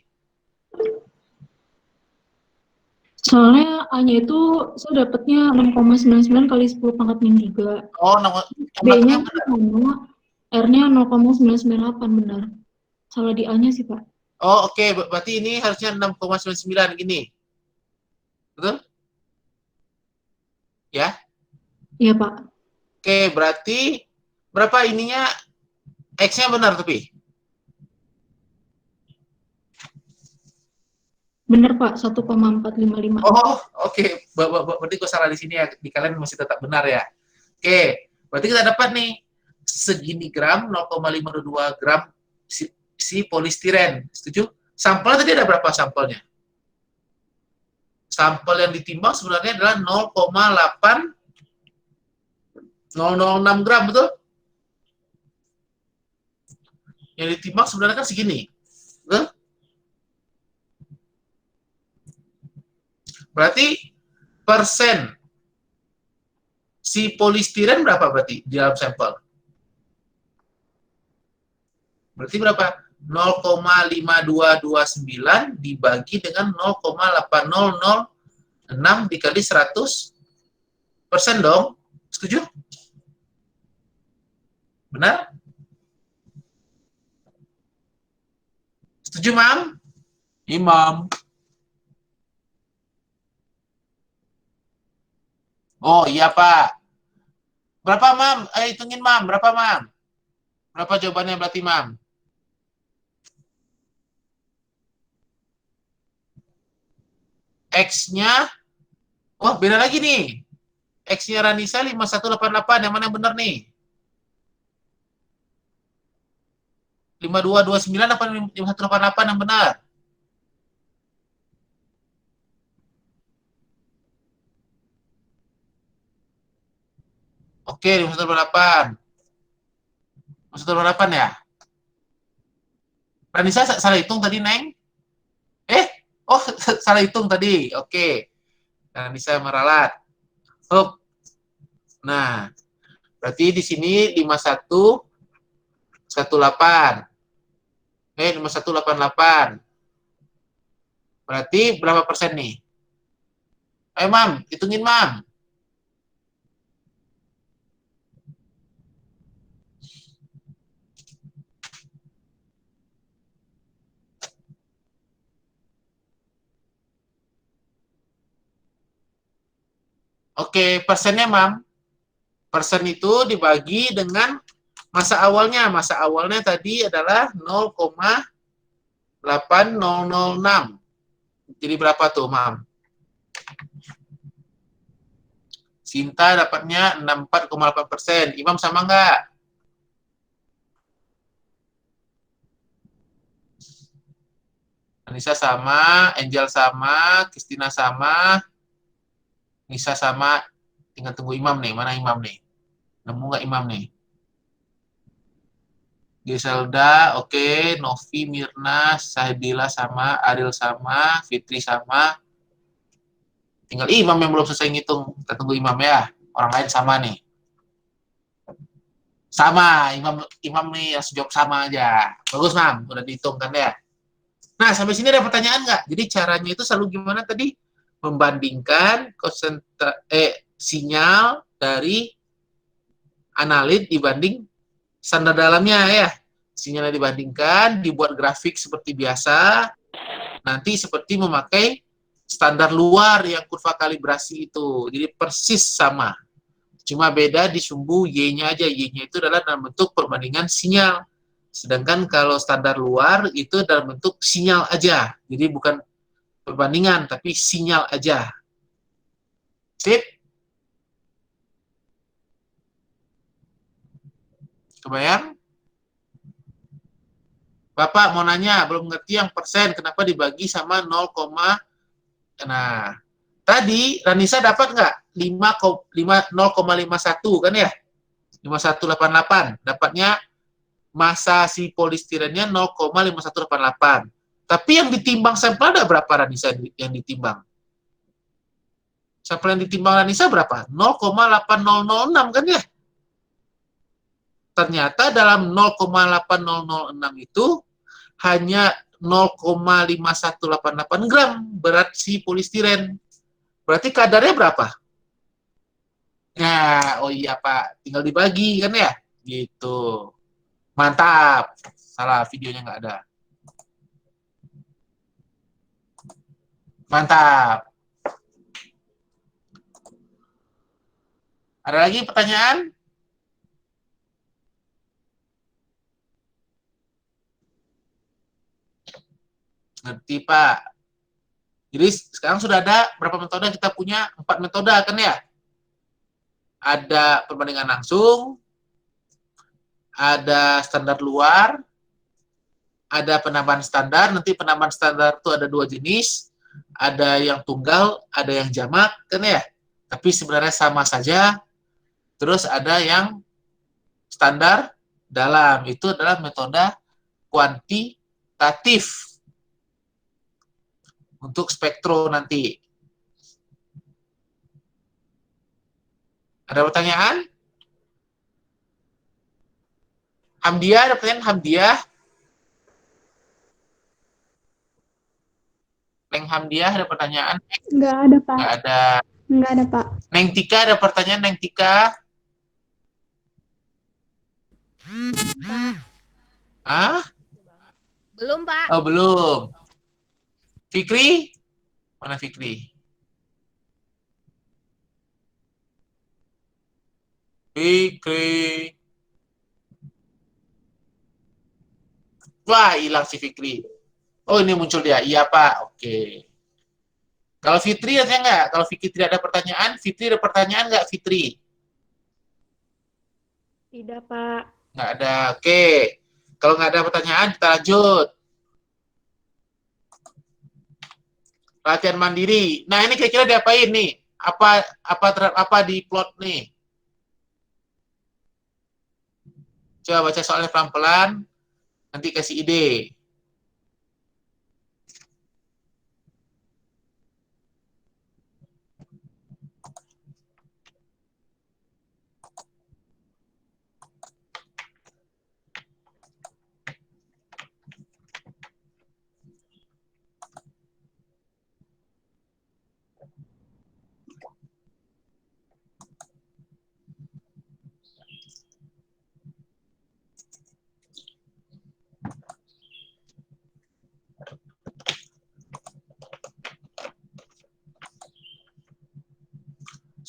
Soalnya A-nya itu saya dapatnya 6,99 kali 10 pangkat min 3. Oh, nomor B-nya sama, R-nya 0,998, benar. Salah di A-nya sih, Pak. Oh, oke. Berarti ini harusnya 6,99 gini. Betul? Ya? Iya, Pak. Oke, berarti berapa ininya? X-nya benar tapi? Benar, Pak. 1,455. Oh, oke. Berarti gue salah di sini ya. Di kalian masih tetap benar ya. Oke. Berarti kita dapat nih segini gram, 0,52 gram si polistiren. Setuju? Sampelnya tadi ada berapa sampelnya? Sampel yang ditimbang sebenarnya adalah 0,8006 gram, betul? Yang ditimbang sebenarnya kan segini. Betul? Berarti persen si polistiren berapa berarti di dalam sampel? Berarti berapa? 0,5229 dibagi dengan 0,8006 dikali 100% dong. Setuju? Benar? Setuju, Mam? Imam. Oh iya Pak. Berapa Mam? Hitungin Mam. Berapa Mam? Berapa jawabannya berarti Mam? X-nya, wah beda lagi nih. X-nya Ranisa 5188. Yang mana yang benar nih? 5229 apa 5188 yang benar? Oke, 5188. 5188 ya? Ranisa salah hitung tadi, Neng? Oh, salah hitung tadi. Oke. Ranisa meralat. Hup. Nah, berarti di sini 5118. 5188. Berarti berapa persen nih? Ayo, Mam. Hitungin, Mam. Oke, persennya, Mam. Persen itu dibagi dengan masa awalnya. Masa awalnya tadi adalah 0,8006. Jadi berapa tuh, Mam? Sinta dapatnya 64,8%. Imam sama nggak? Anissa sama, Angel sama, Kristina sama, Nisa sama. Tinggal tunggu Imam nih. Mana Imam nih? Nemu nggak Imam nih? Giselda, oke. Novi, Mirna, Sahidila sama, Ariel sama, Fitri sama. Tinggal Imam yang belum selesai ngitung. Kita tunggu Imam ya. Orang lain sama nih. Sama. Imam nih yang sejawab sama aja. Bagus, Mam. Udah dihitung kan ya? Nah, sampai sini ada pertanyaan nggak? Jadi caranya itu selalu gimana tadi? Membandingkan sinyal dari analit dibanding standar dalamnya ya. Sinyalnya dibandingkan, dibuat grafik seperti biasa. Nanti seperti memakai standar luar yang kurva kalibrasi itu. Jadi persis sama. Cuma beda di sumbu Y-nya aja. Y-nya itu adalah dalam bentuk perbandingan sinyal. Sedangkan kalau standar luar itu dalam bentuk sinyal aja. Jadi bukan perbandingan, tapi sinyal aja. Sip? Kebayang? Bapak mau nanya, belum ngerti yang persen, kenapa dibagi sama 0, nah, tadi Ranisa dapat nggak? 0,51 kan ya? 5188. Dapatnya masa si polistirennya 0,5188. Tapi yang ditimbang sampel ada berapa Ranisa yang ditimbang? Sampel yang ditimbang Ranisa berapa? 0,8006 kan ya? Ternyata dalam 0,8006 itu hanya 0,5188 gram berat si polistiren. Berarti kadarnya berapa? Nah, oh iya Pak, tinggal dibagi kan ya? Gitu. Mantap. Salah, videonya nggak ada. Mantap. Ada lagi pertanyaan? Ngerti, Pak. Jadi sekarang sudah ada berapa metode? Kita punya 4 metode kan ya? Ada perbandingan langsung, ada standar luar, ada penambahan standar. Nanti penambahan standar itu ada 2 jenis, ada yang tunggal, ada yang jamak, kan ya? Tapi sebenarnya sama saja. Terus ada yang standar dalam, itu adalah metode kuantitatif untuk spektro nanti. Ada pertanyaan? Hamdiah, ada pertanyaan Hamdiah? Neng Hamdiah ada pertanyaan? Nggak ada, Pak. Nggak ada. Nggak ada, Pak. Neng Tika ada pertanyaan, Neng Tika? Ah? Belum, Pak. Oh, belum. Fikri? Mana Fikri? Fikri. Wah, hilang si Fikri. Oh, ini muncul dia. Iya, Pak. Oke. Kalau Fitri ada nggak? Kalau Fikri tidak ada pertanyaan, Fitri ada pertanyaan nggak, Fitri? Tidak, Pak. Nggak ada. Oke. Kalau nggak ada pertanyaan, kita lanjut. Latihan mandiri. Nah, ini kira-kira diapain nih? Apa di plot nih? Coba baca soalnya pelan-pelan. Nanti kasih ide.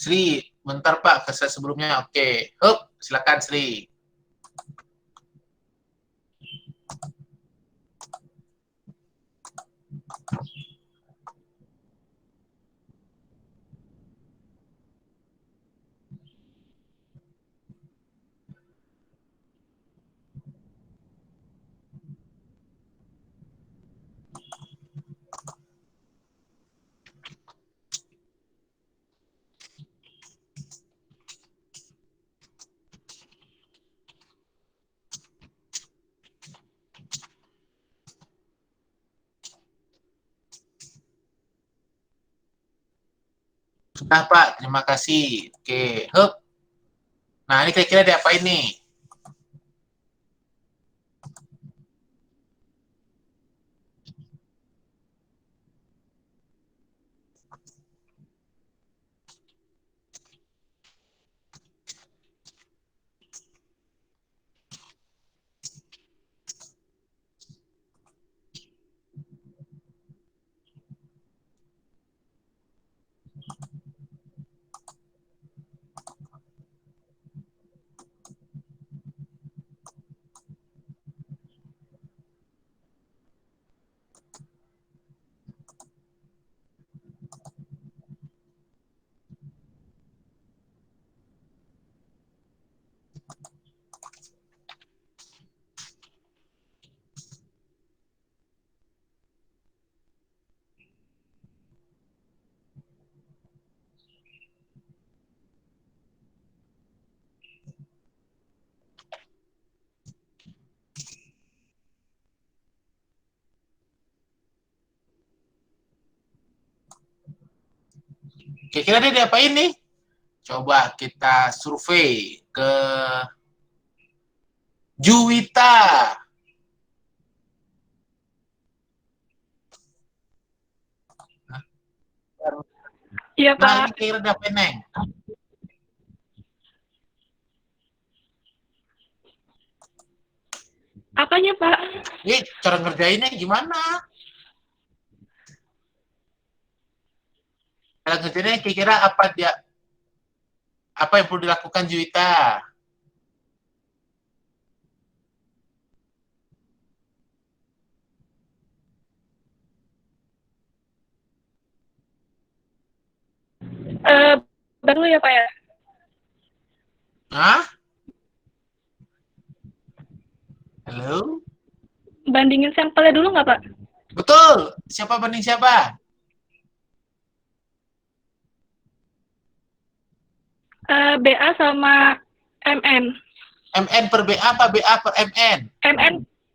Sri, bentar Pak, ke sebelumnya. Oke. Hup, silakan Sri. Sudah Pak, terima kasih. Oke, hup. Nah, ini kira-kira diapain nih? Kira-kira dia diapain nih? Coba kita survei ke Juwita. Iya, Nah, Pak. ini kira-kira diapain, Neng? Apanya, Pak? Ini cara ngerjainnya gimana? Cara ngerjainnya kira-kira apa yang perlu dilakukan Juwita? Baru ya, Pak ya? Hah? Halo? bandingin sampelnya dulu nggak, Pak? Betul. Siapa banding siapa? BA sama MN. MN per BA apa BA per MN?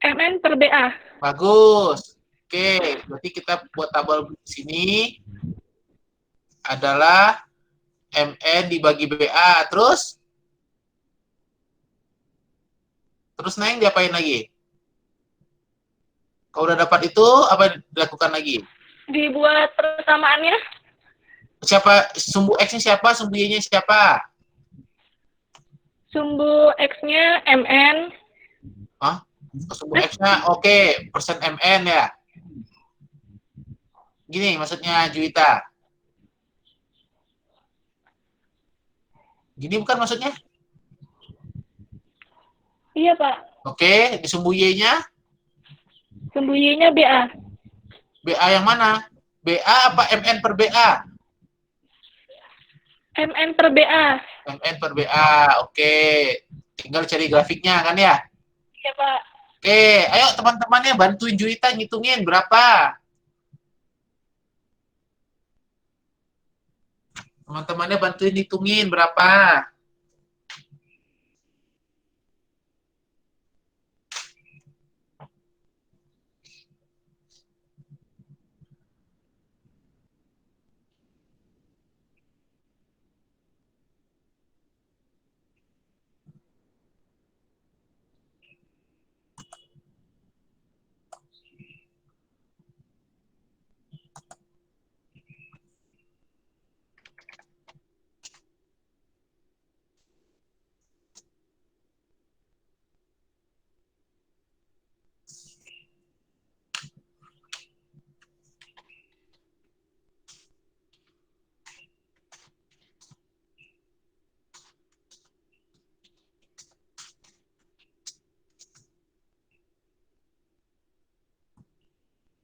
MN per BA. Bagus. Oke, berarti kita buat tabel sini adalah MN dibagi BA. Terus Neng diapain lagi? Kalau udah dapat itu, apa yang dilakukan lagi? Dibuat persamaannya. Siapa sumbu X-nya siapa, sumbu Y-nya siapa? Sumbu X-nya MN. Sumbu X-nya oke, persen MN ya. Gini maksudnya Juwita. Gini bukan maksudnya? Iya, Pak. Oke, di sumbu Y-nya? Sumbu Y-nya BA. BA yang mana? BA apa MN per BA? MN per BA. MN per BA, oke. Tinggal cari grafiknya kan ya? Iya, Pak. Oke, ayo teman-temannya bantuin Juwita ngitungin berapa. Teman-temannya bantuin hitungin berapa.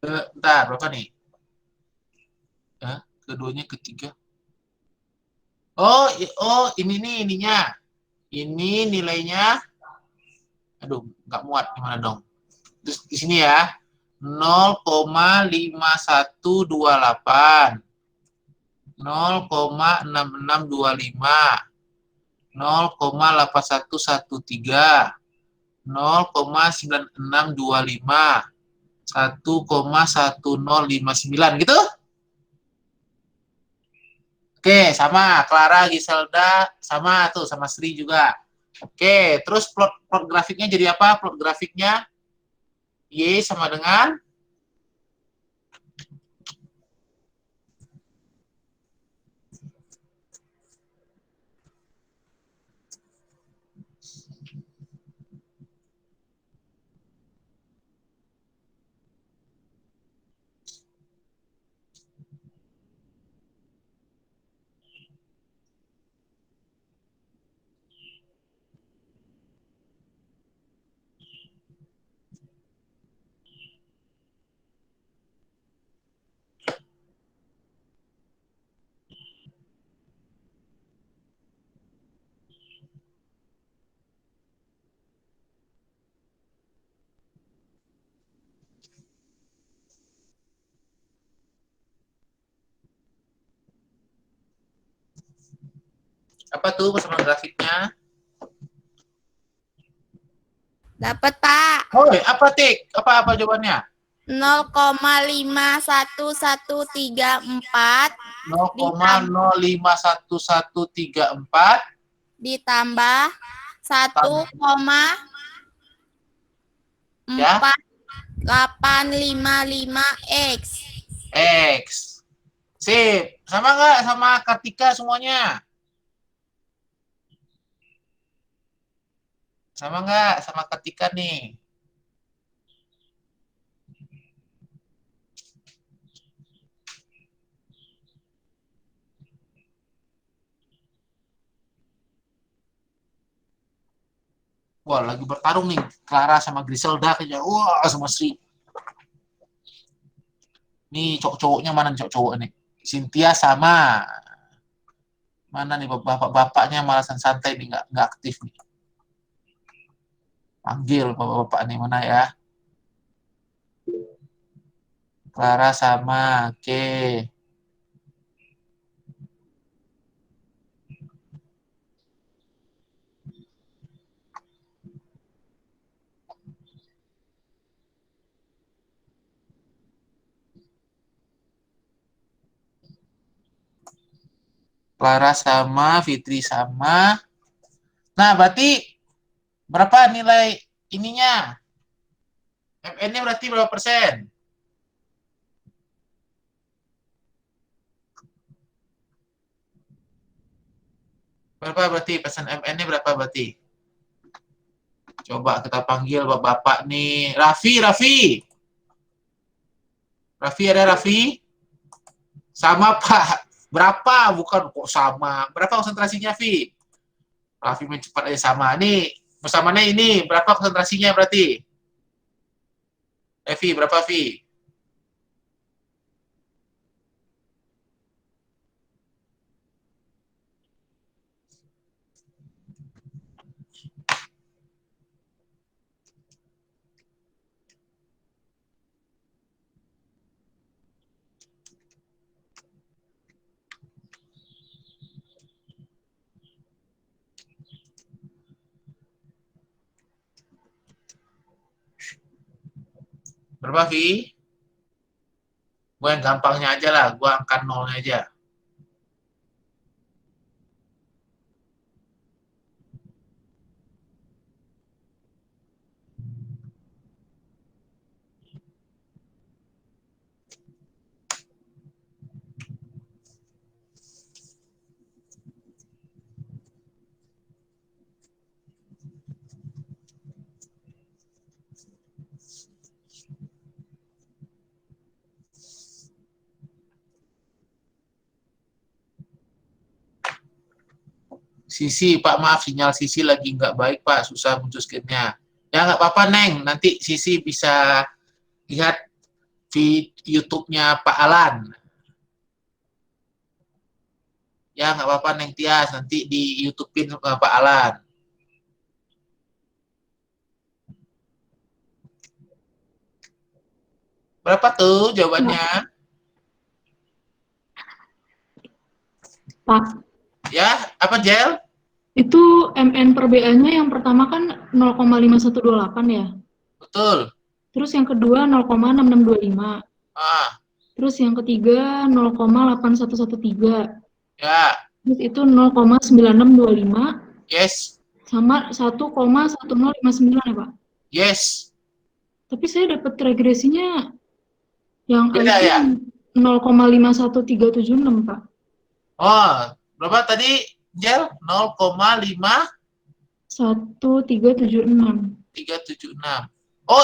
Bentar, berapa nih? Keduanya, ketiga. Oh, ini nih ininya. Ini nilainya. Aduh, nggak muat. Gimana dong? Terus di sini ya. 0,5128. 0,6625. 0,8113. 0,9625. 1,1059 gitu. Oke, sama Clara, Giselda, sama tuh, sama Sri juga. Oke, terus plot grafiknya jadi apa? Plot grafiknya Y sama dengan apa tuh persamaan grafiknya? Dapat, Pak. Oh, apa Tik? Apa jawabannya? 0,51134 0,051134 ditambah 1,4855 X. Sip. Sama nggak sama Kartika semuanya? Sama nggak sama Kartika nih? Wah, lagi bertarung nih. Clara sama Griselda kayaknya. Wah, sama Sri. Nih, cowok-cowoknya mana nih cowok-cowok nih? Cynthia sama. Mana nih bapak-bapaknya malasan santai nih, nggak aktif nih. Panggil bapak-bapak nih, mana ya? Clara sama. Oke. Clara sama, Fitri sama. Nah, berarti berapa nilai ininya? MN-nya berarti berapa persen? Berapa berarti persen MN-nya berapa berarti? Coba kita panggil bapak-bapak nih. Raffi. Raffi, ada Raffi? Sama, Pak. Berapa? Bukan kok sama. Berapa konsentrasinya, Vi? Raffi main cepat aja sama. Nih, persamanya ini. Berapa konsentrasinya berarti? Vi, berapa, Vi? Berapa, Vi? Gue yang gampangnya aja lah. Gue angkat nolnya aja. Sisi, Pak, maaf, sinyal Sisi lagi nggak baik, Pak. Susah muncul screen-nya. Ya, nggak apa-apa, Neng. Nanti Sisi bisa lihat YouTube-nya Pak Alan. Ya, nggak apa-apa, Neng Tias. Nanti di YouTube-in Pak Alan. Berapa tuh jawabannya? Pak, Ya, apa, Jel? itu MN per BA-nya yang pertama kan 0,5128 ya. Betul. Terus yang kedua 0,6625. Ah, Terus yang ketiga 0,8113. ya. Terus itu 0,9625 Yes. sama 1,1059 ya, Pak. Yes. Tapi saya dapat regresinya yang Beda ya? 0,51376, Pak. Oh, berapa tadi, Jel? 0,5376. 1376. Oh,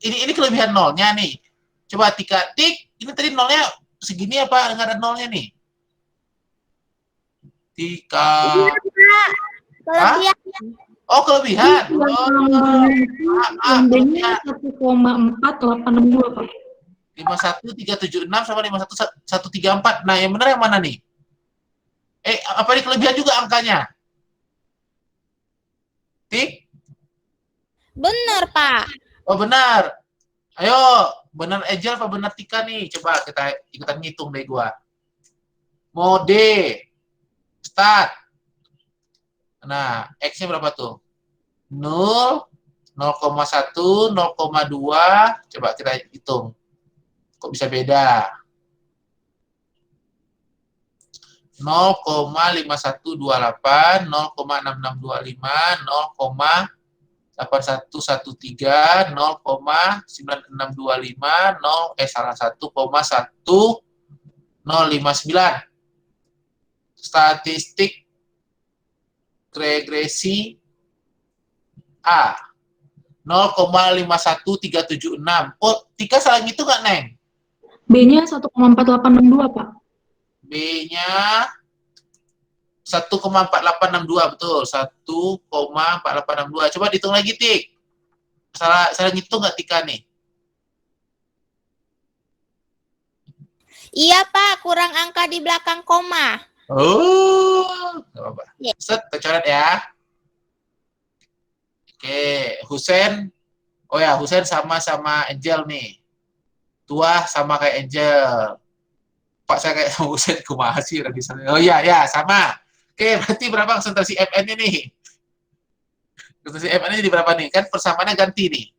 ini kelebihan nolnya nih. Coba tik. Ini tadi nolnya segini apa? Nggak ada nolnya nih. Tika. Kelebihan. Oh, kelebihan. Oh, Yang B-nya 1,4862, Pak. 51376 sama 51134. Nah, yang benar yang mana nih? Apa ini kelebihan juga angkanya? Tik? Bener, Pak. Oh, benar. Ayo, benar Angel apa benar Tika nih? Coba kita ikutan ngitung deh gua. Mode. Start. Nah, X-nya berapa tuh? 0, 0,1, 0,2. Coba kita hitung. Kok bisa beda? 0,5128, 0,6625, 0,8113, 0,9625, 1,1059. Statistik regresi A. 0,51376. Oh, Tika salah gitu nggak, Neng? B-nya 1,4862, Pak. B-nya 1,4862, betul. 1,4862. Coba dihitung lagi, Tik. Salah ngitung nggak, Tika, nih? Iya, Pak. Kurang angka di belakang koma. Oh, nggak apa-apa. Ya. Set, tercoret ya. Oke, Husen. Oh ya, Husen sama Angel nih. Tuah sama kayak Angel. Pak, saya kayak sama Usen, kumaha sih radiusannya. Oh iya, ya, sama. Oke, berarti berapa konsentrasi Fn-nya nih? Konsentrasi Fn-nya jadi berapa nih? Kan persamaannya ganti nih.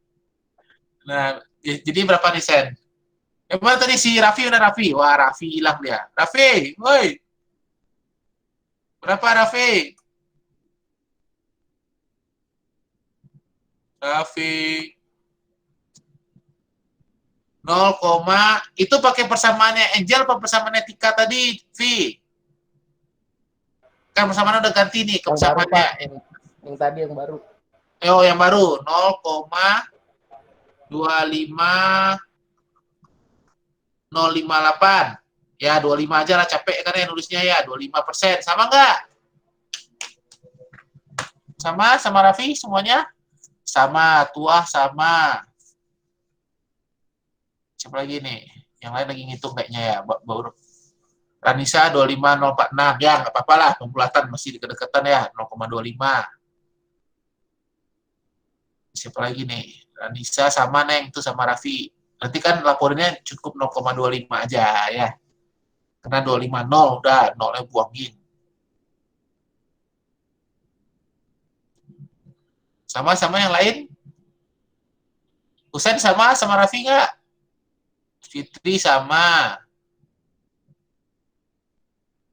Nah, jadi berapa nih, Sen? Emang tadi si Raffi udah Raffi? Wah, Raffi hilang dia. Raffi, woi. Berapa Raffi? Raffi. 0, itu pakai persamaannya Angel apa persamaannya Tika tadi, Vi? Kan persamaannya udah ganti nih ke Yang baru, persamaannya. Pak. Yang tadi yang baru. Oh, yang baru 0,25058. Ya, 25 aja lah, capek kan ya nulisnya ya, 25%. Sama nggak? Sama Raffi semuanya? Sama, Tuah sama. Siapa lagi nih? Yang lain lagi ngitung kayaknya ya, baru. Ranisa 25046. Ya, nggak apa-apa lah, pembulatan masih deket-deketan ya, 0,25. Siapa lagi nih? Ranisa sama Neng, itu sama Raffi. Nanti kan laporinnya cukup 0,25 aja ya. Karena 250 udah, 0-nya buangin. Sama-sama yang lain? Husain sama Raffi nggak? Fitri sama.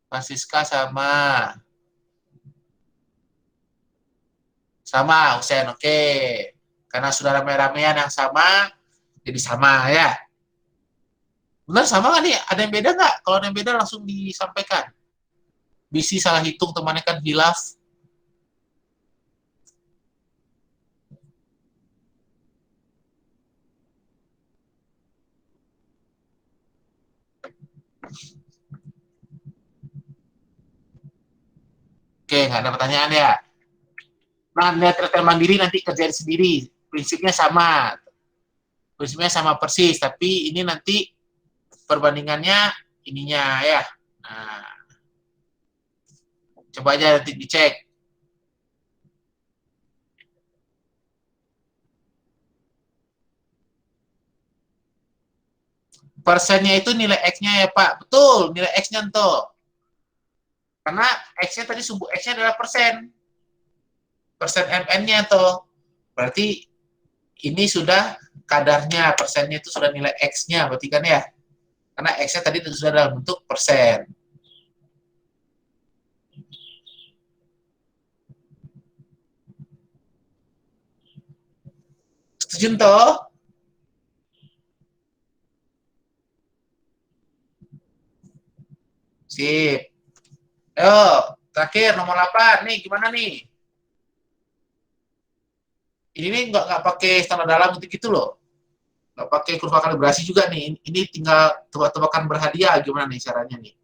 Francisca sama. Sama, Husain, oke. Karena sudah rame-ramean yang sama, jadi sama ya. Benar sama nggak nih? Ada yang beda nggak? Kalau ada yang beda langsung disampaikan. Bisi salah hitung, temannya kan hilaf. Oke, nggak ada pertanyaan ya. Nah, netralitas mandiri nanti kerjain sendiri. Prinsipnya sama. Prinsipnya sama persis, tapi ini nanti perbandingannya ininya ya. Nah, coba aja nanti dicek. Persennya itu nilai X-nya ya Pak. Betul, nilai X-nya tuh. Karena X-nya tadi sumbu X-nya adalah persen. Persen MN-nya tuh. Berarti ini sudah kadarnya, persennya itu sudah nilai X-nya, berarti kan ya. Karena X-nya tadi sudah dalam bentuk persen. Setuju toh? Sip. Ayo, terakhir nomor 8 nih, gimana nih? Ini nih nggak pakai standar dalam gitu loh. Nggak pakai kurva kalibrasi juga nih. Ini tinggal tebak-tebakan berhadiah, gimana nih caranya nih?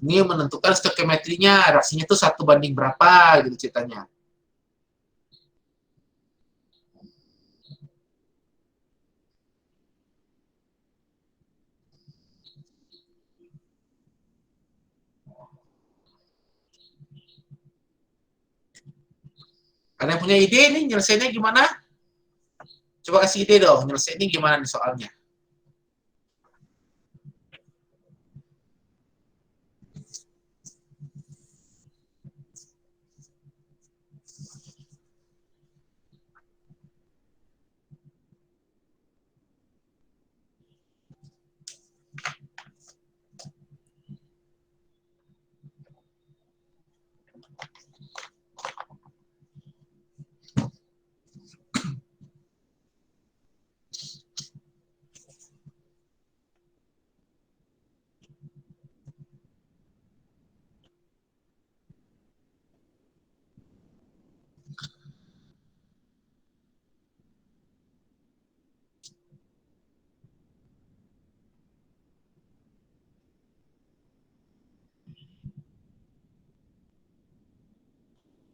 Ini menentukan stoikiometrinya, reaksinya itu 1 banding berapa gitu ceritanya. Kalian punya ide nih nyelesainnya gimana? Coba kasih ide dong, nyelesainnya gimana nih soalnya.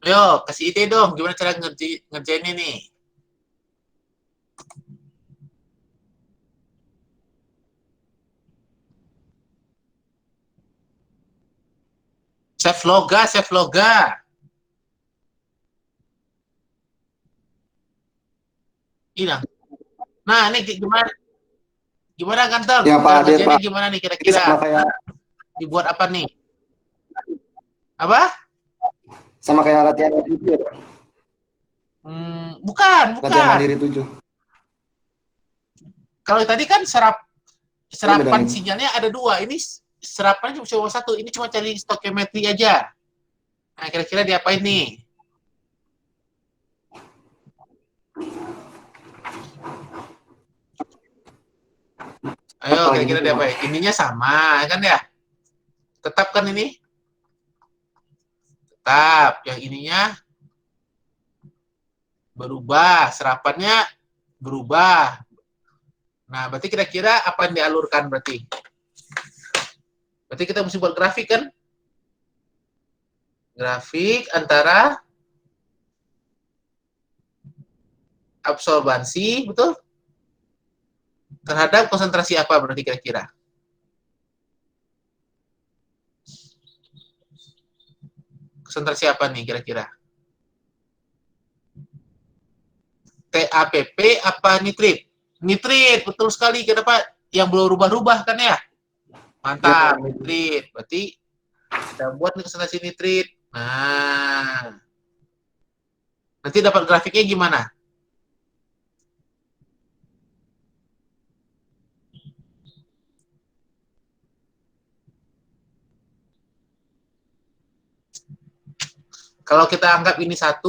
Ayo, kasih ide dong, gimana cara ngerjain ini? Save loga, save loga. Ini. Nah, ini gimana? Gimana Ganteng? Ya, Pak, Cara hadir, ngerjainnya Pak. gimana nih Ini kira-kira? sama kayak Dibuat apa nih? Apa? latihan itu ya, Pak. Bukan. Latihan mandiri 7. Kalau tadi kan serapan bedanya. sinyalnya ada 2. Ini serapannya cuma 1. Ini cuma cari stoichiometry aja. Nah, kira-kira diapain nih? Ayo, kira-kira diapain? Ininya sama, kan ya? Tetap kan ini? Tetap. Yang ininya berubah. Serapannya berubah. Nah, berarti kira-kira apa yang dialurkan berarti? Berarti kita mesti buat grafik kan? Grafik antara absorbansi, betul? Terhadap konsentrasi apa berarti kira-kira? Konsentrasi apa nih kira-kira? TAPP apa nitrit? Nitrit, betul sekali. Kenapa? Yang belum rubah-rubah kan ya? Mantap, nitrit. Berarti kita buat nih konsentrasi nitrit. Nah, nanti dapat grafiknya gimana? Kalau kita anggap ini 1,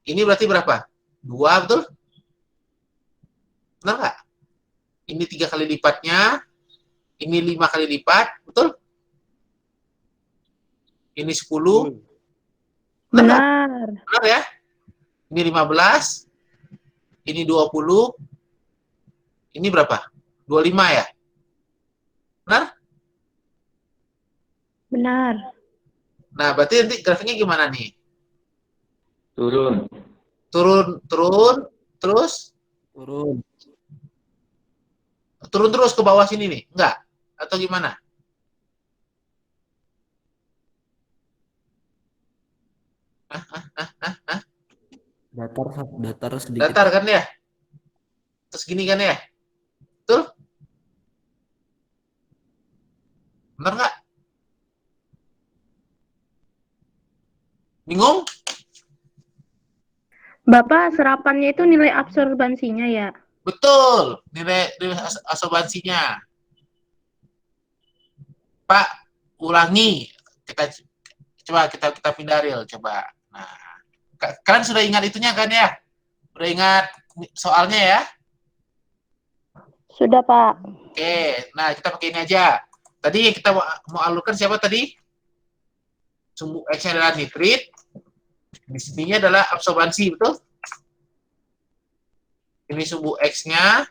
ini berarti berapa? 2, betul? Benar nggak? Ini 3 kali lipatnya, ini 5 kali lipat, betul? Ini 10. Benar. Benar ya? Ini 15, ini 20, ini berapa? 25 ya? Benar? Benar. Nah, berarti nanti grafiknya gimana nih? Turun. Turun, terus? Turun terus ke bawah sini nih? Enggak? Atau gimana? Datar sedikit. Datar kan ya? Terus gini kan ya? Betul? Benar nggak? Bingung? Bapak, serapannya itu nilai absorbansinya ya? Betul, nilai absorbansinya. Pak, ulangi. Kita pindah reel, coba. Nah, kalian sudah ingat itunya kan ya? Sudah ingat soalnya ya? Sudah, Pak. Oke, nah kita pakai ini aja. Tadi kita mau alurkan siapa tadi? Sumbu X-nya adalah nitrit. Di sininya adalah absorbansi, betul? Ini sumbu X-nya,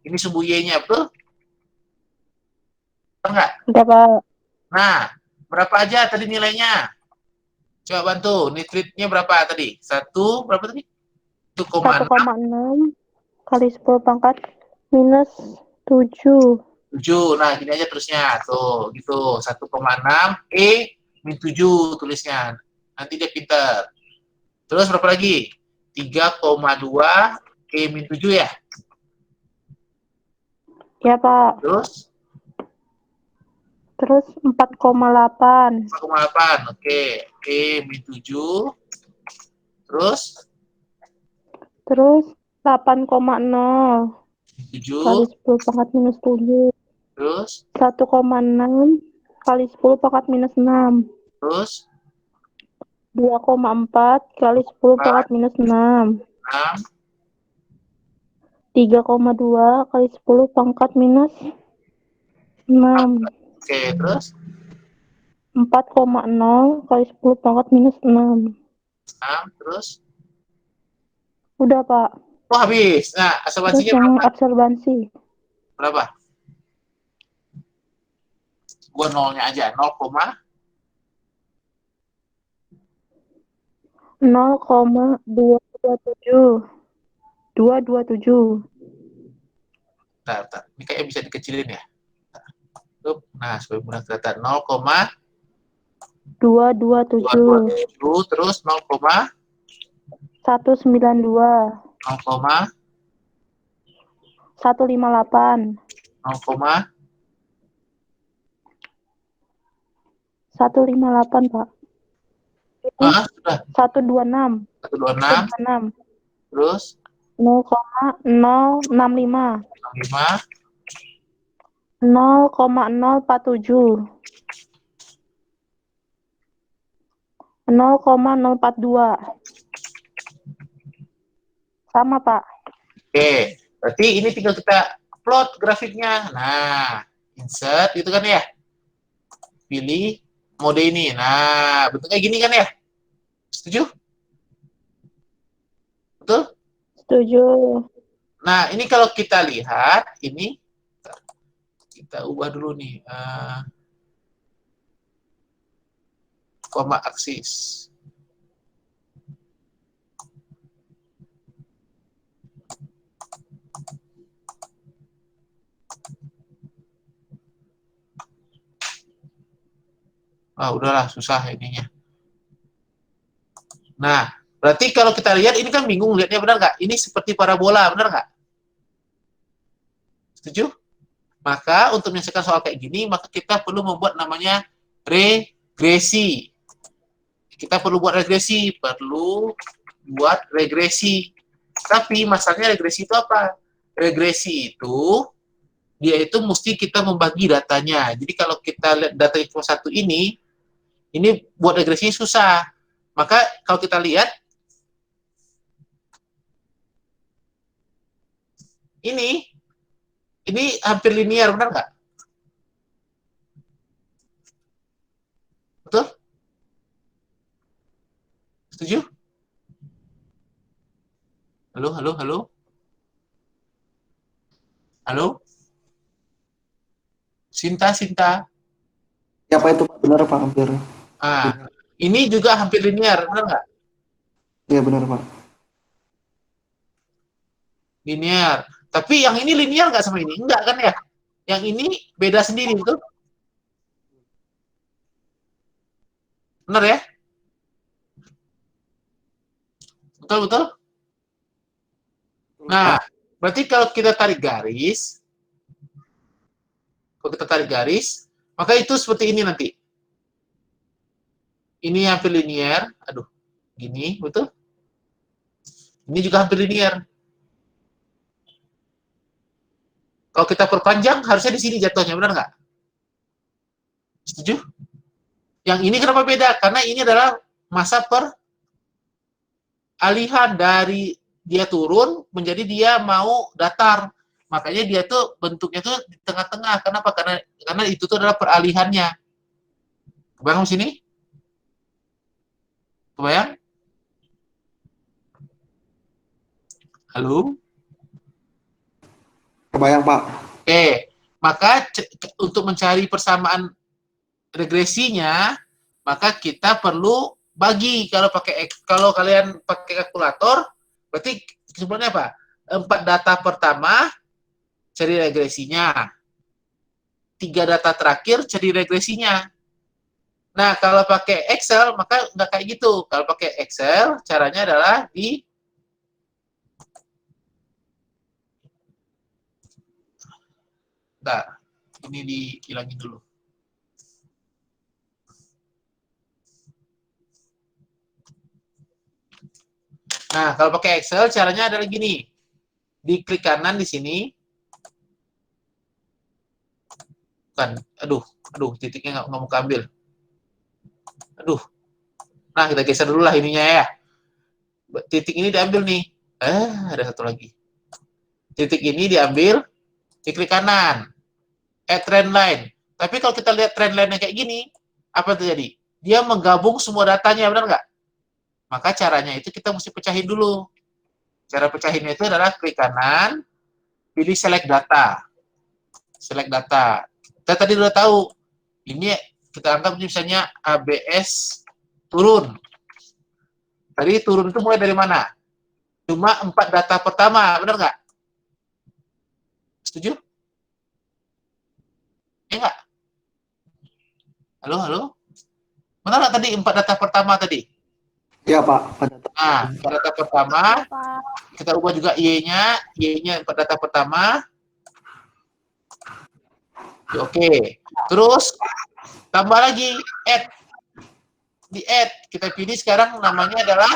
ini sumbu Y-nya, betul? Betul nggak? Sudah, Pak. Nah, berapa aja tadi nilainya? Coba bantu, nitritnya berapa tadi? Berapa tadi? 1,6. 1,6 kali 10 pangkat minus 7. 7. Nah, gini aja terusnya. Tuh, gitu. 1,6 E min 7 tulisnya. Nanti dia pinter. Terus berapa lagi? 3,2 E min 7 ya? Ya, Pak. Terus 4,8. 4,8. Oke. E min 7. Terus 8,0 7. kali 10 pangkat minus 7. Terus 1,6 kali 10 pangkat minus 6. Terus 2,4 kali 10 pangkat minus 6. 6. 3,2 kali 10 pangkat minus 6. Oke, terus 4,0 kali 10 pangkat minus 6. 6. Terus Udah, Pak. oh habis. Nah, Terus absorbansinya yang berapa? absorbansi. Berapa? Gua nolnya aja, 0,227. 227. Bentar. Ini kayaknya bisa dikecilin ya. Nah, supaya mudah kelihatan. 227, 227, terus 0,192, 192, 158, 158, Pak. sudah 126, 126, 126, terus 0,065, 5, 0,047, 0,042. Sama, Pak. Oke, berarti ini tinggal kita upload grafiknya. Nah, insert gitu kan ya. Pilih mode ini. Nah, bentuknya gini kan ya. Setuju? Betul? Setuju. Nah, ini kalau kita lihat, ini kita ubah dulu nih. Koma aksis. Udahlah, susah ininya. Nah, berarti kalau kita lihat, ini kan bingung lihatnya, benar nggak? Ini seperti parabola, benar nggak? Setuju? Maka untuk menyelesaikan soal kayak gini, maka kita perlu membuat namanya regresi. Kita perlu buat regresi, Tapi masalahnya regresi itu apa? Regresi itu, dia itu mesti kita membagi datanya. Jadi kalau kita lihat data cuma satu ini buat regresi susah. Maka kalau kita lihat, ini hampir linear, benar nggak? Betul? Setuju? Halo, halo, halo? Halo? Sinta? Ya Pak, itu Pak. Benar Pak, hampir. Ini juga hampir linear, benar nggak? Iya benar Pak. Linear. Tapi yang ini linear nggak sama ini? Enggak kan ya? Yang ini beda sendiri, betul? Benar ya? Betul? Nah, berarti kalau kita tarik garis, maka itu seperti ini nanti. Ini hampir linear, gini, betul? Ini juga hampir linear. Kalau kita perpanjang, harusnya di sini jatuhnya, benar nggak? Setuju? Yang ini kenapa beda? Karena ini adalah masa peralihan dari dia turun menjadi dia mau datar. Makanya dia tuh bentuknya tuh di tengah-tengah. Kenapa? Karena itu tuh adalah peralihannya. Kebayang sini? Kebayang? Halo? Kebayang Pak. Oke, maka untuk mencari persamaan regresinya, maka kita perlu bagi. Kalau kalian pakai kalkulator, berarti sebenarnya apa? 4 data pertama cari regresinya. 3 data terakhir cari regresinya. Nah, kalau pakai Excel, maka nggak kayak gitu. Kalau pakai Excel, caranya adalah ini dihilangin dulu. Nah, kalau pakai Excel, caranya adalah gini. Diklik kanan di sini. Bukan, titiknya nggak mau keambil. Nah, kita geser dulu lah ininya ya. Titik ini diambil nih. Ada satu lagi. Titik ini diambil, diklik kanan. Add trend line. Tapi kalau kita lihat trend line-nya kayak gini, apa terjadi? Dia menggabung semua datanya, benar nggak? Maka caranya itu kita mesti pecahin dulu. Cara pecahinnya itu adalah klik kanan, pilih select data. Select data. Kita tadi udah tahu. Ini kita anggap misalnya ABS turun. Tadi turun itu mulai dari mana? Cuma 4 data pertama, benar nggak? Setuju? Ya nggak? Halo? Benar nggak tadi 4 data pertama tadi? Ya Pak. Pada Nah, 4 data pertama, kita ubah juga Y-nya 4 data pertama. Oke. Terus tambah lagi add. Di add, kita pilih sekarang namanya adalah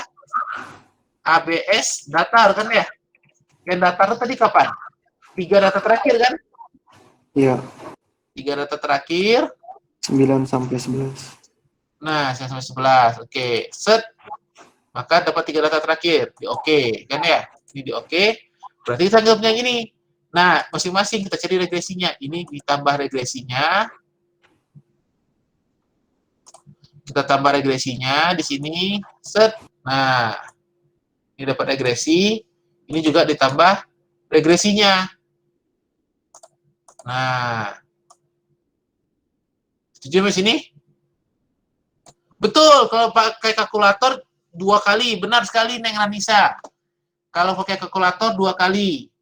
ABS datar kan ya? Yang datar tadi kapan? 3 data terakhir kan? Iya. 3 data terakhir. 9 sampai 11. Nah, 9 sampai 11. Oke, set. Maka dapat 3 data terakhir. Di oke, kan ya? Ini di oke. Berarti kita anggapnya gini. Nah, masing-masing kita cari regresinya. Ini ditambah regresinya. Kita tambah regresinya di sini. Set. Nah, ini dapat regresi. Ini juga ditambah regresinya. Nah, setuju di sini? Betul, kalau pakai kalkulator 2 kali, benar sekali Neng Ranisa. Kalau pakai kalkulator 2 kali.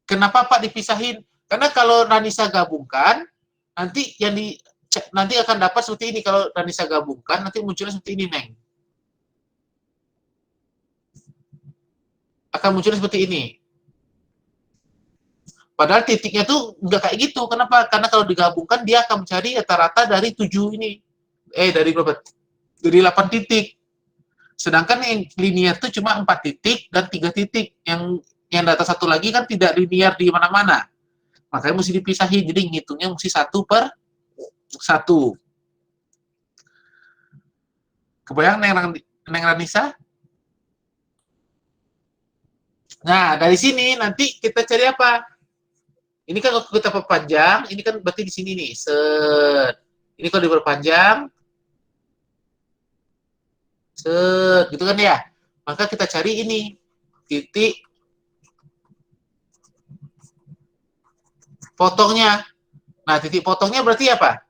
Kenapa Pak dipisahin? Karena kalau Ranisa gabungkan, nanti akan dapat seperti ini. Kalau Ranisa gabungkan, nanti munculnya seperti ini, Neng. Akan munculnya seperti ini. Padahal titiknya tuh nggak kayak gitu. Kenapa? Karena kalau digabungkan, dia akan mencari rata-rata dari 7 ini. Dari berapa? Dari 8 titik. Sedangkan yang linear itu cuma 4 titik dan 3 titik. Yang data satu lagi kan tidak linear di mana-mana. Makanya mesti dipisahin. Jadi ngitungnya mesti 1 per 1. Kebayang Neng Ranisa? Nah, dari sini nanti kita cari apa? Ini kan kalau kita perpanjang, ini kan berarti di sini nih. Set. Ini kalau diperpanjang, set, gitu kan ya. Maka kita cari ini titik potongnya. Nah, titik potongnya berarti apa?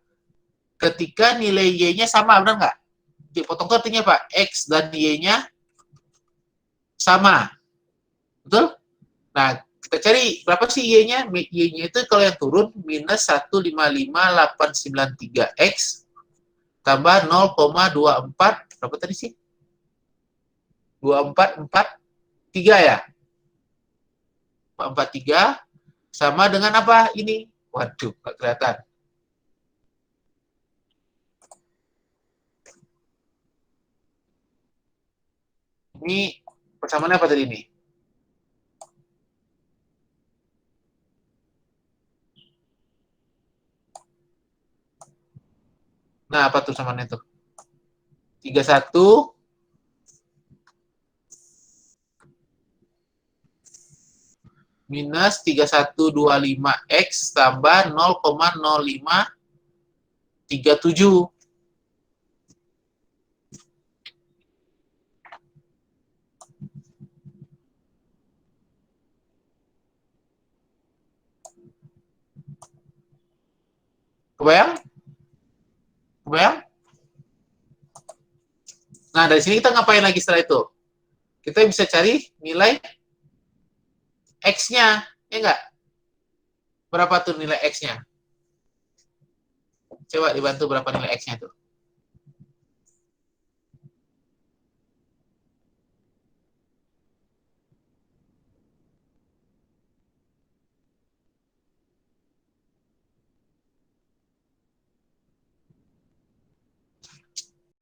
Ketika nilai Y-nya sama, benar nggak? Titik potong itu artinya apa? X dan Y-nya sama. Betul? Nah, kita cari berapa sih Y-nya? Y-nya itu kalau yang turun minus 155,893X tambah 0,24. Berapa tadi sih? 2443 ya? 443 sama dengan apa ini? Waduh, nggak kelihatan. Ini persamaannya apa tadi ini? Nah, apa tuh samaannya itu? 31 minus 3125X tambah 0,0537. Kebayang? Kebayang? Nah, dari sini kita ngapain lagi setelah itu? Kita bisa cari nilai X-nya, ya enggak? Berapa tuh nilai X-nya? Coba dibantu berapa nilai X-nya tuh?